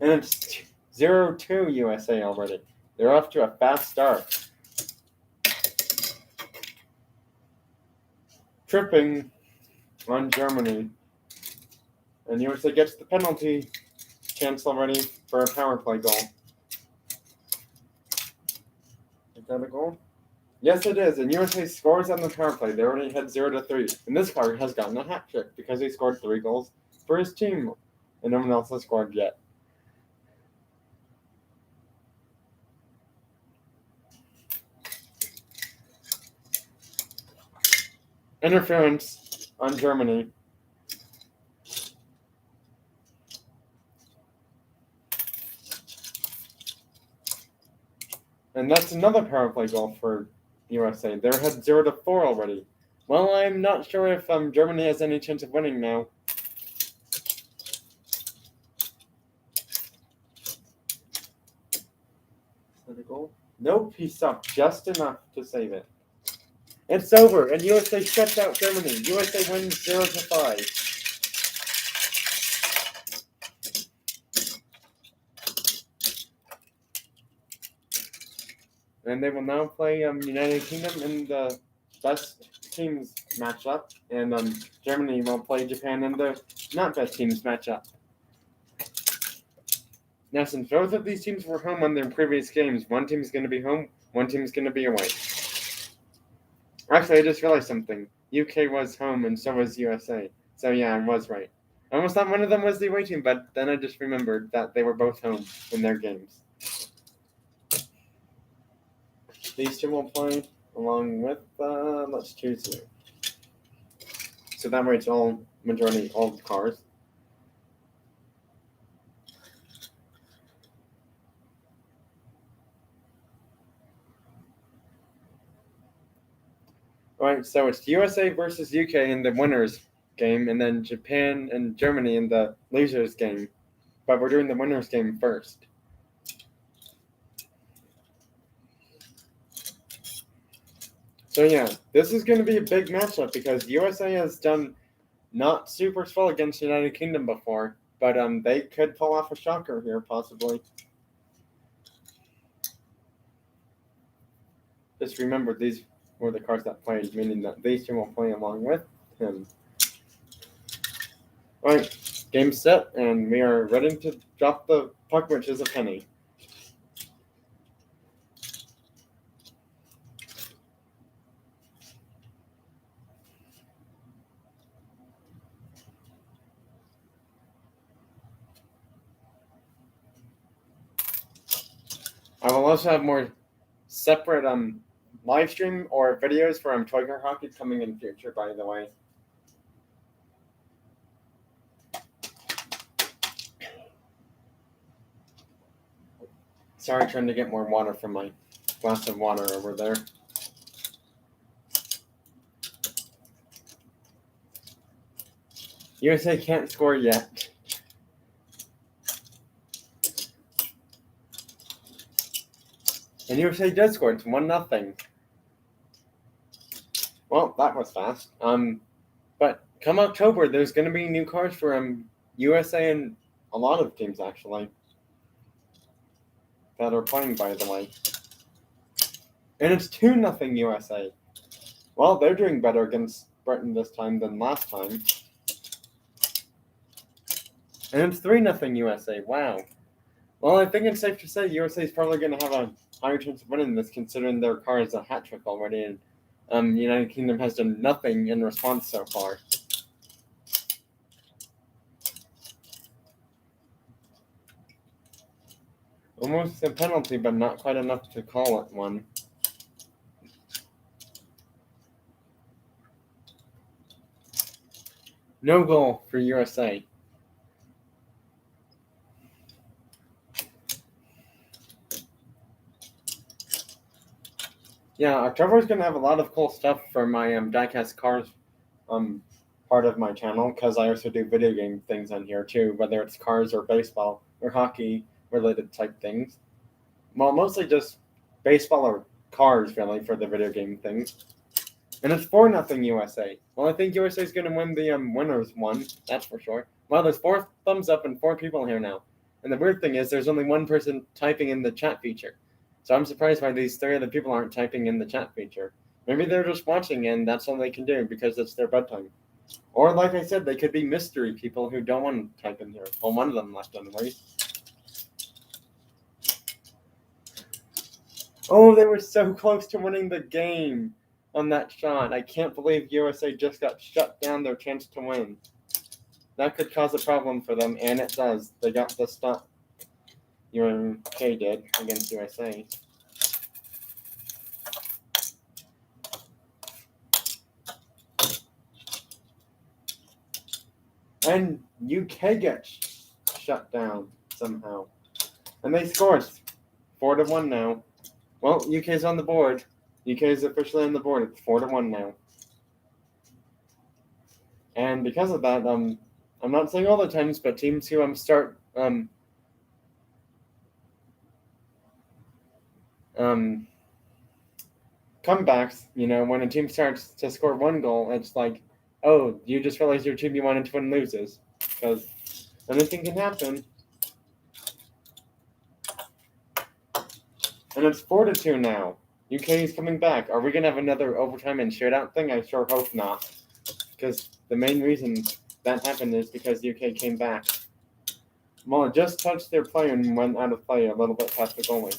And it's 0-2 USA already. They're off to a fast start. Tripping on Germany. And USA gets the penalty chance already for a power play goal. Is that a goal? Yes, it is. And USA scores on the power play. They already had 0-3. And this card has gotten a hat trick because he scored 3 goals for his team. And no one else has scored yet. Interference on Germany. And that's another power play goal for USA. They're had 0-4 already. Well, I'm not sure if Germany has any chance of winning now. Is that a goal? Nope, he stopped just enough to save it. It's over, and USA shuts out Germany. USA wins 0-5. And they will now play United Kingdom in the best teams matchup, and Germany will play Japan in the not best teams matchup. Now, since both of these teams were home on their previous games, one team is going to be home, one team is going to be away. Actually, I just realized something. UK was home, and so was USA. So yeah, I was right. I almost thought one of them was the away team, but then I just remembered that they were both home in their games. These two will play along with, let's choose here. So that way it's all the cars. Alright, so it's USA versus UK in the winners game, and then Japan and Germany in the losers game. But we're doing the winners game first. So yeah, this is going to be a big matchup because USA has done not super well against United Kingdom before, but they could pull off a shocker here, possibly. Just remember, these were the cars that played, meaning that these two will play along with him. Alright, game set, and we are ready to drop the puck, which is a penny. I will also have more separate live stream or videos for Toy Car Hockey coming in future, by the way. Sorry, trying to get more water from my glass of water over there. USA can't score yet. And USA does score. It's 1-0. Well, that was fast. But come October, there's going to be new cars for USA and a lot of teams actually that are playing, by the way. And it's 2-0 USA. Well, they're doing better against Britain this time than last time. And it's 3-0 USA. Wow. Well, I think it's safe to say USA is probably going to have a higher chance of winning this, considering their car is a hat trick already, and United Kingdom has done nothing in response so far. Almost a penalty, but not quite enough to call it one. No goal for USA. Yeah, October is gonna have a lot of cool stuff for my Diecast Cars part of my channel, because I also do video game things on here too, whether it's cars or baseball or hockey related type things. Well, mostly just baseball or cars really for the video game things. And it's 4-0 USA. Well, I think USA is gonna win the winners one, that's for sure. Well, there's 4 thumbs up and 4 people here now. And the weird thing is there's only one person typing in the chat feature. So I'm surprised why these 3 other people aren't typing in the chat feature. Maybe they're just watching and that's all they can do because it's their bedtime. Or like I said, they could be mystery people who don't want to type in here. Well, one of them left anyway. Oh, they were so close to winning the game on that shot. I can't believe USA just got shut down their chance to win. That could cause a problem for them, and it does. They got the stop. UK did against USA. And UK gets shut down somehow. And they scored 4-1 now. Well, UK's on the board. UK is officially on the board. It's 4-1 now. And because of that, I'm not saying all the times, but teams who start comebacks, when a team starts to score 1 goal, it's like, oh, you just realized your team you wanted to win loses. Because anything can happen. And it's 4-2 now. UK is coming back. Are we going to have another overtime and shootout thing? I sure hope not. Because the main reason that happened is because UK came back. Well, it just touched their player and went out of play a little bit past the goalie.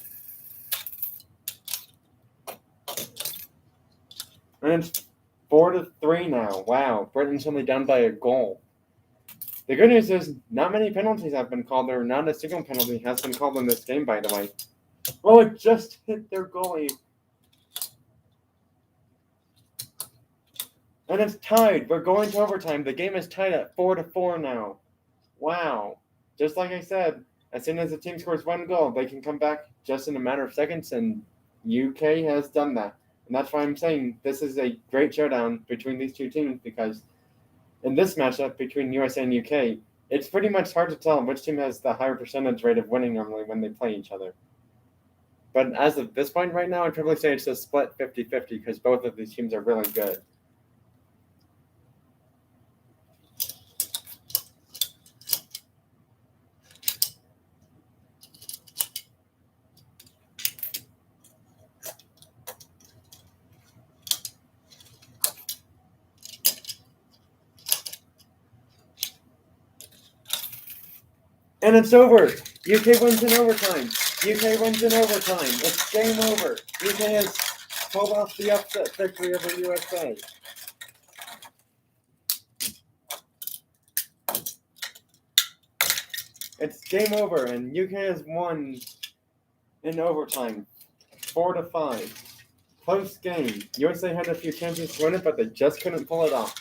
And it's 4-3 now. Wow, Britain's only down by a goal. The good news is not many penalties have been called, or not a single penalty has been called in this game, by the way. Oh, it just hit their goalie. And it's tied. We're going to overtime. The game is tied at 4-4 now. Wow. Just like I said, as soon as the team scores 1 goal, they can come back just in a matter of seconds, and UK has done that. And that's why I'm saying this is a great showdown between these 2 teams, because in this matchup between USA and UK, it's pretty much hard to tell which team has the higher percentage rate of winning normally when they play each other. But as of this point right now, I'd probably say it's a split 50-50 because both of these teams are really good. And it's over. UK wins in overtime. UK wins in overtime. It's game over. UK has pulled off the upset victory over USA. It's game over, and UK has won in overtime, 4-5. Close game. USA had a few chances to win it, but they just couldn't pull it off.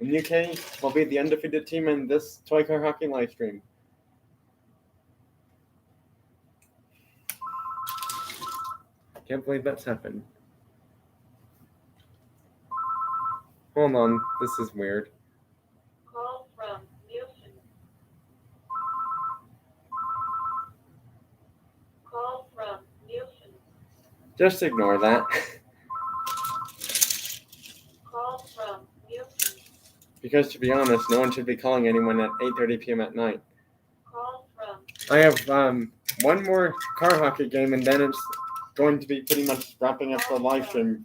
And UK will be the undefeated team in this Toy Car Hockey live stream. Can't believe that's happened. Hold on, this is weird. Call from Nielsen. Call from Nielsen. Just ignore that. Call from Nielsen. Because to be honest, no one should be calling anyone at 8:30 p.m. at night. Call from. I have one more car hockey game, and then it's going to be pretty much wrapping up the live stream.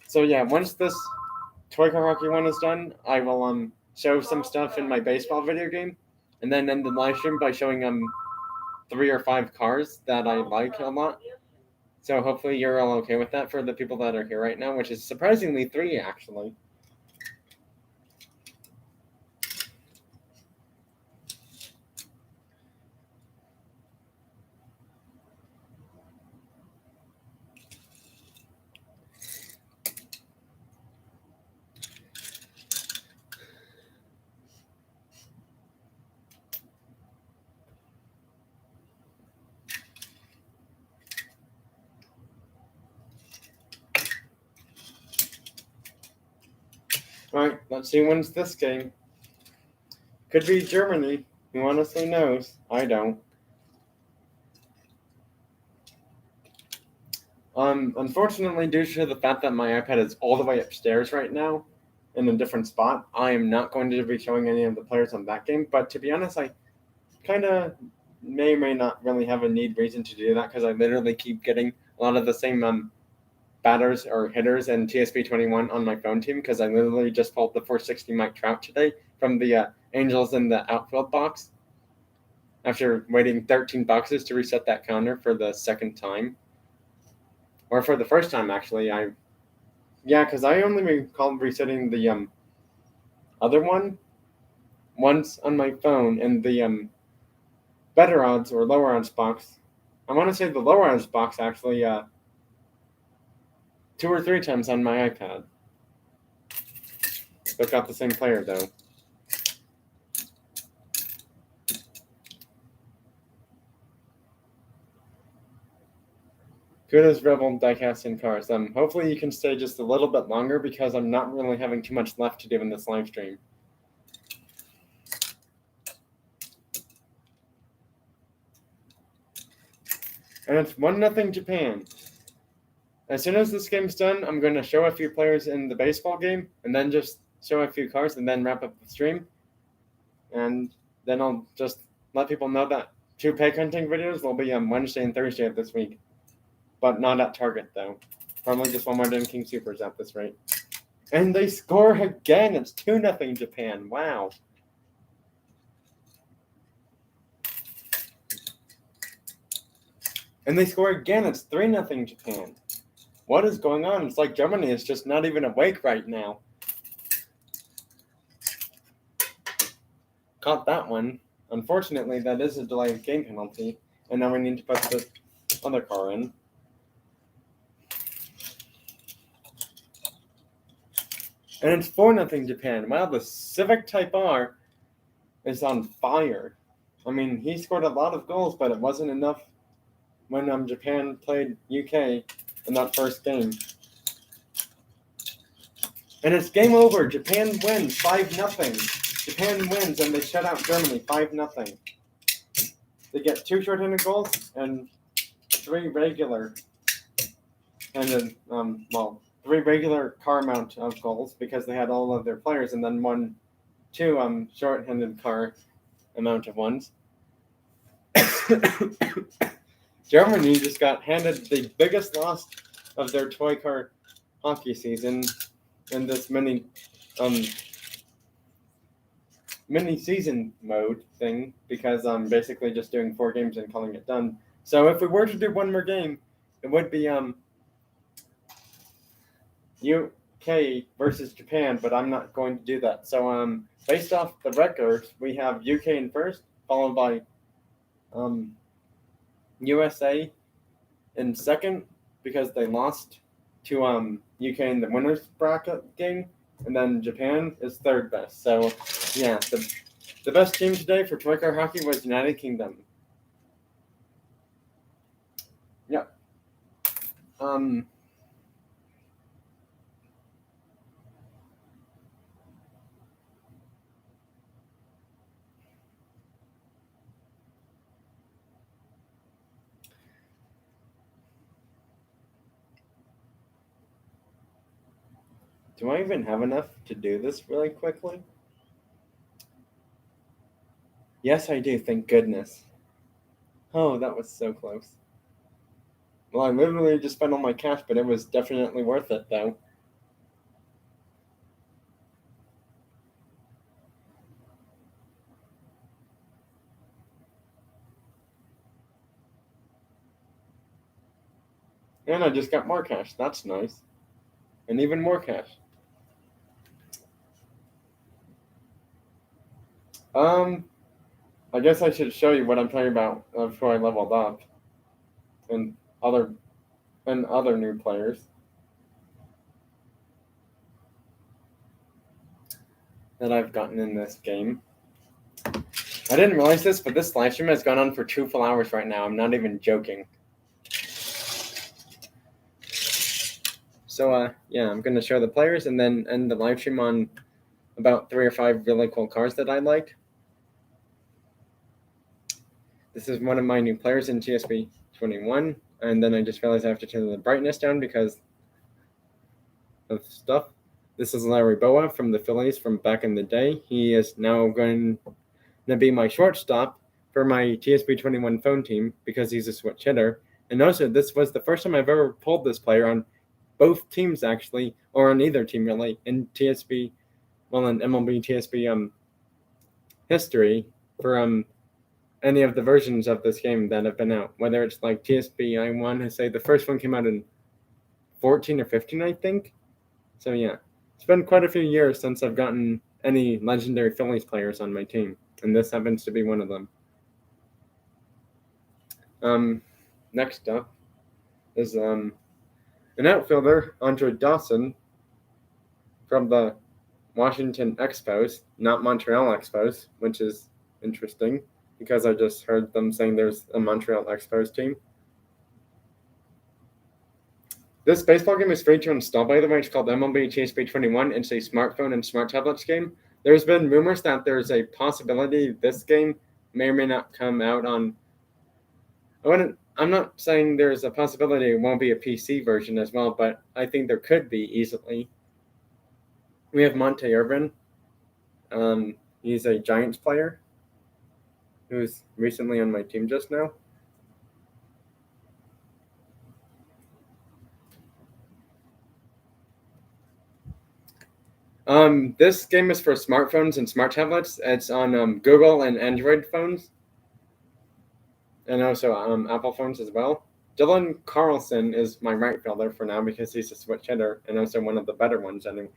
So yeah, once this Toy Car Hockey one is done, I will show some stuff in my baseball video game, and then end the live stream by showing 3 or 5 cars that I like a lot. So hopefully you're all okay with that for the people that are here right now, which is surprisingly 3 actually. Alright, let's see who wins this game. Could be Germany. Who honestly knows? I don't. Unfortunately, due to the fact that my iPad is all the way upstairs right now, in a different spot, I am not going to be showing any of the players on that game. But to be honest, I kind of may or may not really have a reason to do that because I literally keep getting a lot of the same batters or hitters and TSP21 on my phone team because I literally just pulled the 460 Mike Trout today from the Angels in the outfield box after waiting 13 boxes to reset that counter for the second time. Or for the first time, actually. Because I only recall resetting the other one once on my phone in the better odds or lower odds box. I want to say the lower odds box actually 2 or 3 times on my iPad. But got the same player though. Kudos Rebel Diecast and Cars. Hopefully you can stay just a little bit longer because I'm not really having too much left to do in this live stream. And it's 1-0 Japan. As soon as this game's done, I'm going to show a few players in the baseball game and then just show a few cars and then wrap up the stream. And then I'll just let people know that 2 peg hunting videos will be on Wednesday and Thursday of this week. But not at Target, though. Probably just one more than King Supers at this rate. And they score again. It's 2-0 Japan. Wow. And they score again. It's 3-0 Japan. What is going on? It's like Germany is just not even awake right now. Caught that one. Unfortunately, that is a delay of game penalty. And now we need to put the other car in. And it's 4-0 Japan. Wow, the Civic Type R is on fire. I mean, he scored a lot of goals, but it wasn't enough when Japan played UK in that first game. And it's game over. Japan wins 5-0. Japan wins and they shut out Germany 5-0. They get 2 shorthanded goals and 3 regular. And then, 3 regular car amount of goals because they had all of their players, and then 2 short-handed car amount of ones. Germany just got handed the biggest loss of their toy car hockey season in this mini season mode thing because I'm basically just doing 4 games and calling it done. So if we were to do one more game, it would be UK versus Japan, but I'm not going to do that. So based off the records, we have UK in first, followed by USA in second because they lost to UK in the winners bracket game, and then Japan is third best. So yeah, the best team today for toy car hockey was United Kingdom. Yep. Do I even have enough to do this really quickly? Yes, I do, thank goodness. Oh, that was so close. Well, I literally just spent all my cash, but it was definitely worth it, though. And I just got more cash. That's nice. And even more cash. I guess I should show you what I'm talking about before I leveled up. And other new players that I've gotten in this game. I didn't realize this, but this live stream has gone on for 2 full hours right now. I'm not even joking. So yeah, I'm gonna show the players and then end the live stream on about 3 or 5 really cool cars that I like. This is one of my new players in TSP 21, and then I just realized I have to turn the brightness down because of stuff. This is Larry Boa from the Phillies from back in the day. He is now going to be my shortstop for my TSP 21 phone team because he's a switch hitter. And also, this was the first time I've ever pulled this player on both teams, actually, or on either team, really, in TSP, well, in MLB TSP history for any of the versions of this game that have been out, whether it's like TSP, I want to say the first one came out in 14 or 15, I think. So yeah, it's been quite a few years since I've gotten any legendary Phillies players on my team, and this happens to be one of them. Next up is an outfielder, Andre Dawson, from the Washington Expos, not Montreal Expos, which is interesting because I just heard them saying there's a Montreal Expos team. This baseball game is free to install, by the way. It's called MLB TSP 21. It's a smartphone and smart tablets game. There's been rumors that there's a possibility this game may or may not come out on. I'm not saying there's a possibility it won't be a PC version as well, but I think there could be easily. We have Monte Irvin. He's a Giants player who's recently on my team just now. This game is for smartphones and smart tablets. It's on Google and Android phones, and also Apple phones as well. Dylan Carlson is my right fielder for now because he's a switch hitter and also one of the better ones anyway.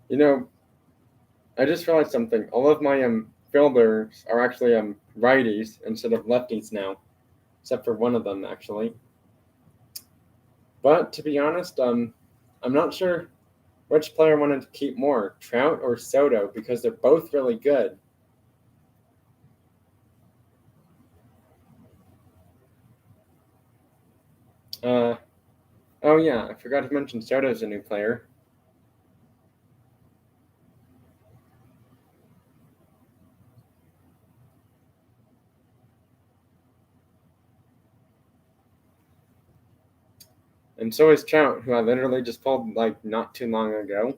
You know, I just realized something. All of my fielders are actually righties instead of lefties now, except for one of them actually. But to be honest, I'm not sure which player I wanted to keep more, Trout or Soto, because they're both really good. Oh yeah, I forgot to mention Soto's a new player. And so is Trout, who I literally just pulled like not too long ago.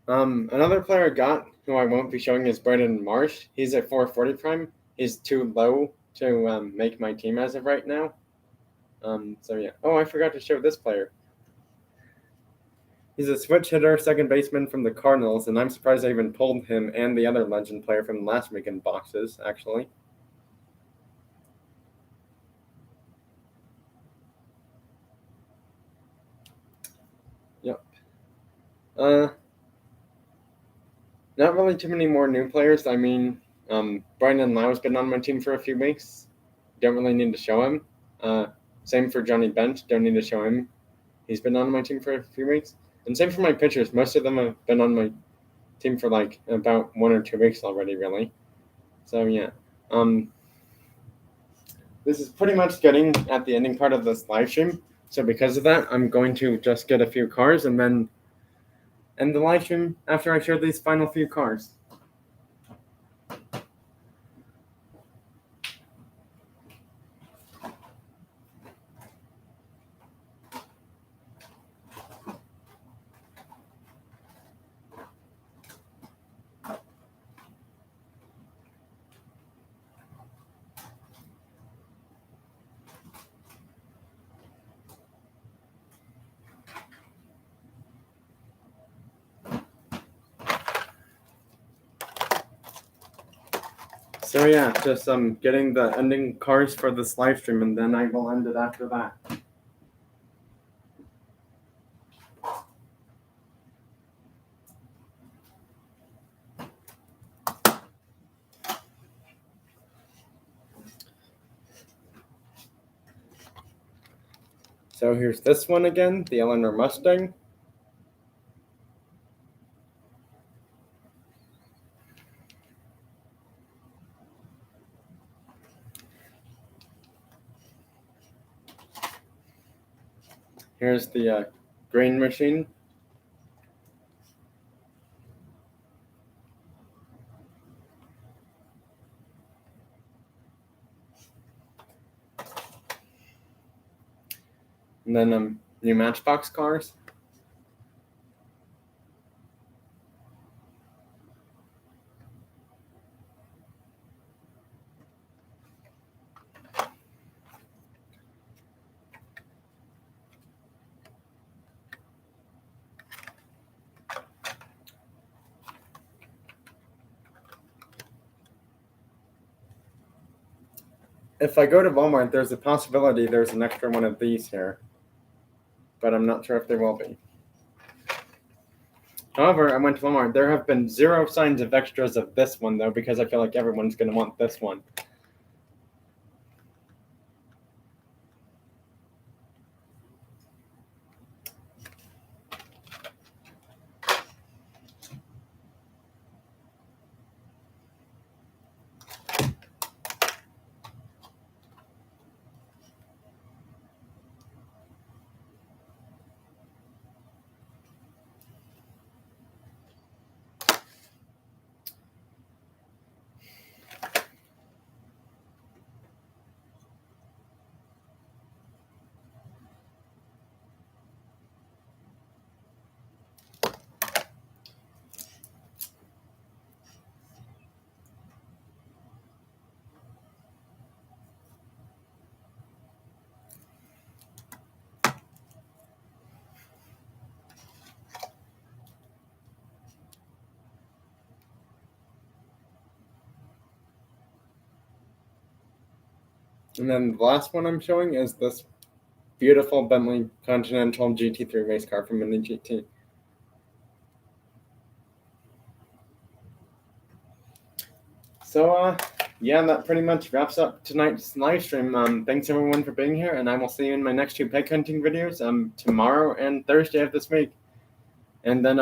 Another player I got who I won't be showing is Brandon Marsh. He's at 440 prime. He's too low to make my team as of right now. So yeah. Oh, I forgot to show this player. He's a switch hitter, second baseman from the Cardinals, and I'm surprised I even pulled him and the other legend player from last week in boxes, actually. Yep. Not really too many more new players. I mean, Brandon Lau's been on my team for a few weeks. Don't really need to show him. Same for Johnny Bench. Don't need to show him. He's been on my team for a few weeks. And same for my pitchers. Most of them have been on my team for like about 1 or 2 weeks already, really. So yeah. This is pretty much getting at the ending part of this live stream. So because of that, I'm going to just get a few cars and then end the live stream after I show these final few cars. So yeah, just getting the ending cars for this live stream, and then I will end it after that. So here's this one again, the Eleanor Mustang. Here's the grain machine. And then new Matchbox cars. If I go to Walmart, there's a possibility there's an extra one of these here, but I'm not sure if there will be. However, I went to Walmart. There have been 0 signs of extras of this one, though, because I feel like everyone's going to want this one. And then the last one I'm showing is this beautiful Bentley Continental GT3 race car from Mini GT. So, yeah, that pretty much wraps up tonight's live stream. Thanks everyone for being here, and I will see you in my next 2 peg hunting videos tomorrow and Thursday of this week. And then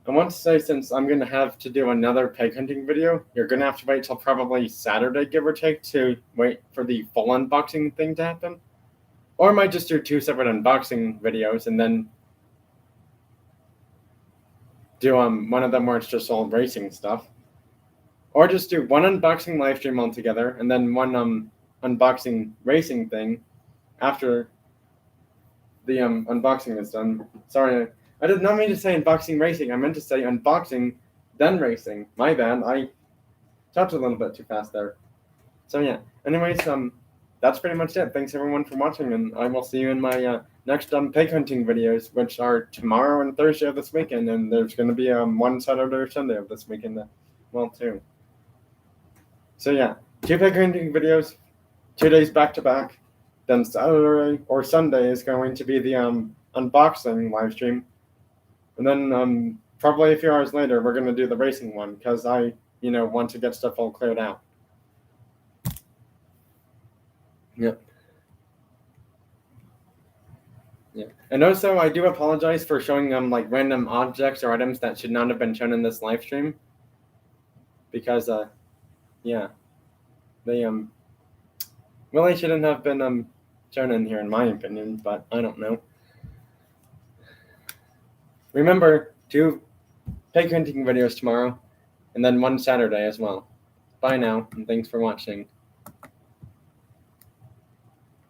I want to say, since I'm going to have to do another peg hunting video, you're going to have to wait till probably Saturday, give or take, to wait for the full unboxing thing to happen. Or I might just do 2 separate unboxing videos and then do one of them where it's just all racing stuff. Or just do one unboxing live stream altogether and then one unboxing racing thing after the unboxing is done. Sorry, I did not mean to say unboxing racing. I meant to say unboxing, then racing. My bad. I talked a little bit too fast there. So yeah. Anyways, that's pretty much it. Thanks everyone for watching, and I will see you in my next pig hunting videos, which are tomorrow and Thursday of this weekend, and there's going to be one Saturday or Sunday of this weekend, too. So yeah, 2 pig hunting videos, 2 days back to back. Then Saturday or Sunday is going to be the unboxing live stream. And then probably a few hours later, we're going to do the racing one because I, want to get stuff all cleared out. Yep. Yeah. And also, I do apologize for showing like random objects or items that should not have been shown in this live stream. Because, yeah, they really shouldn't have been shown in here, in my opinion, but I don't know. Remember, 2 pig hunting videos tomorrow, and then 1 Saturday as well. Bye now, and thanks for watching.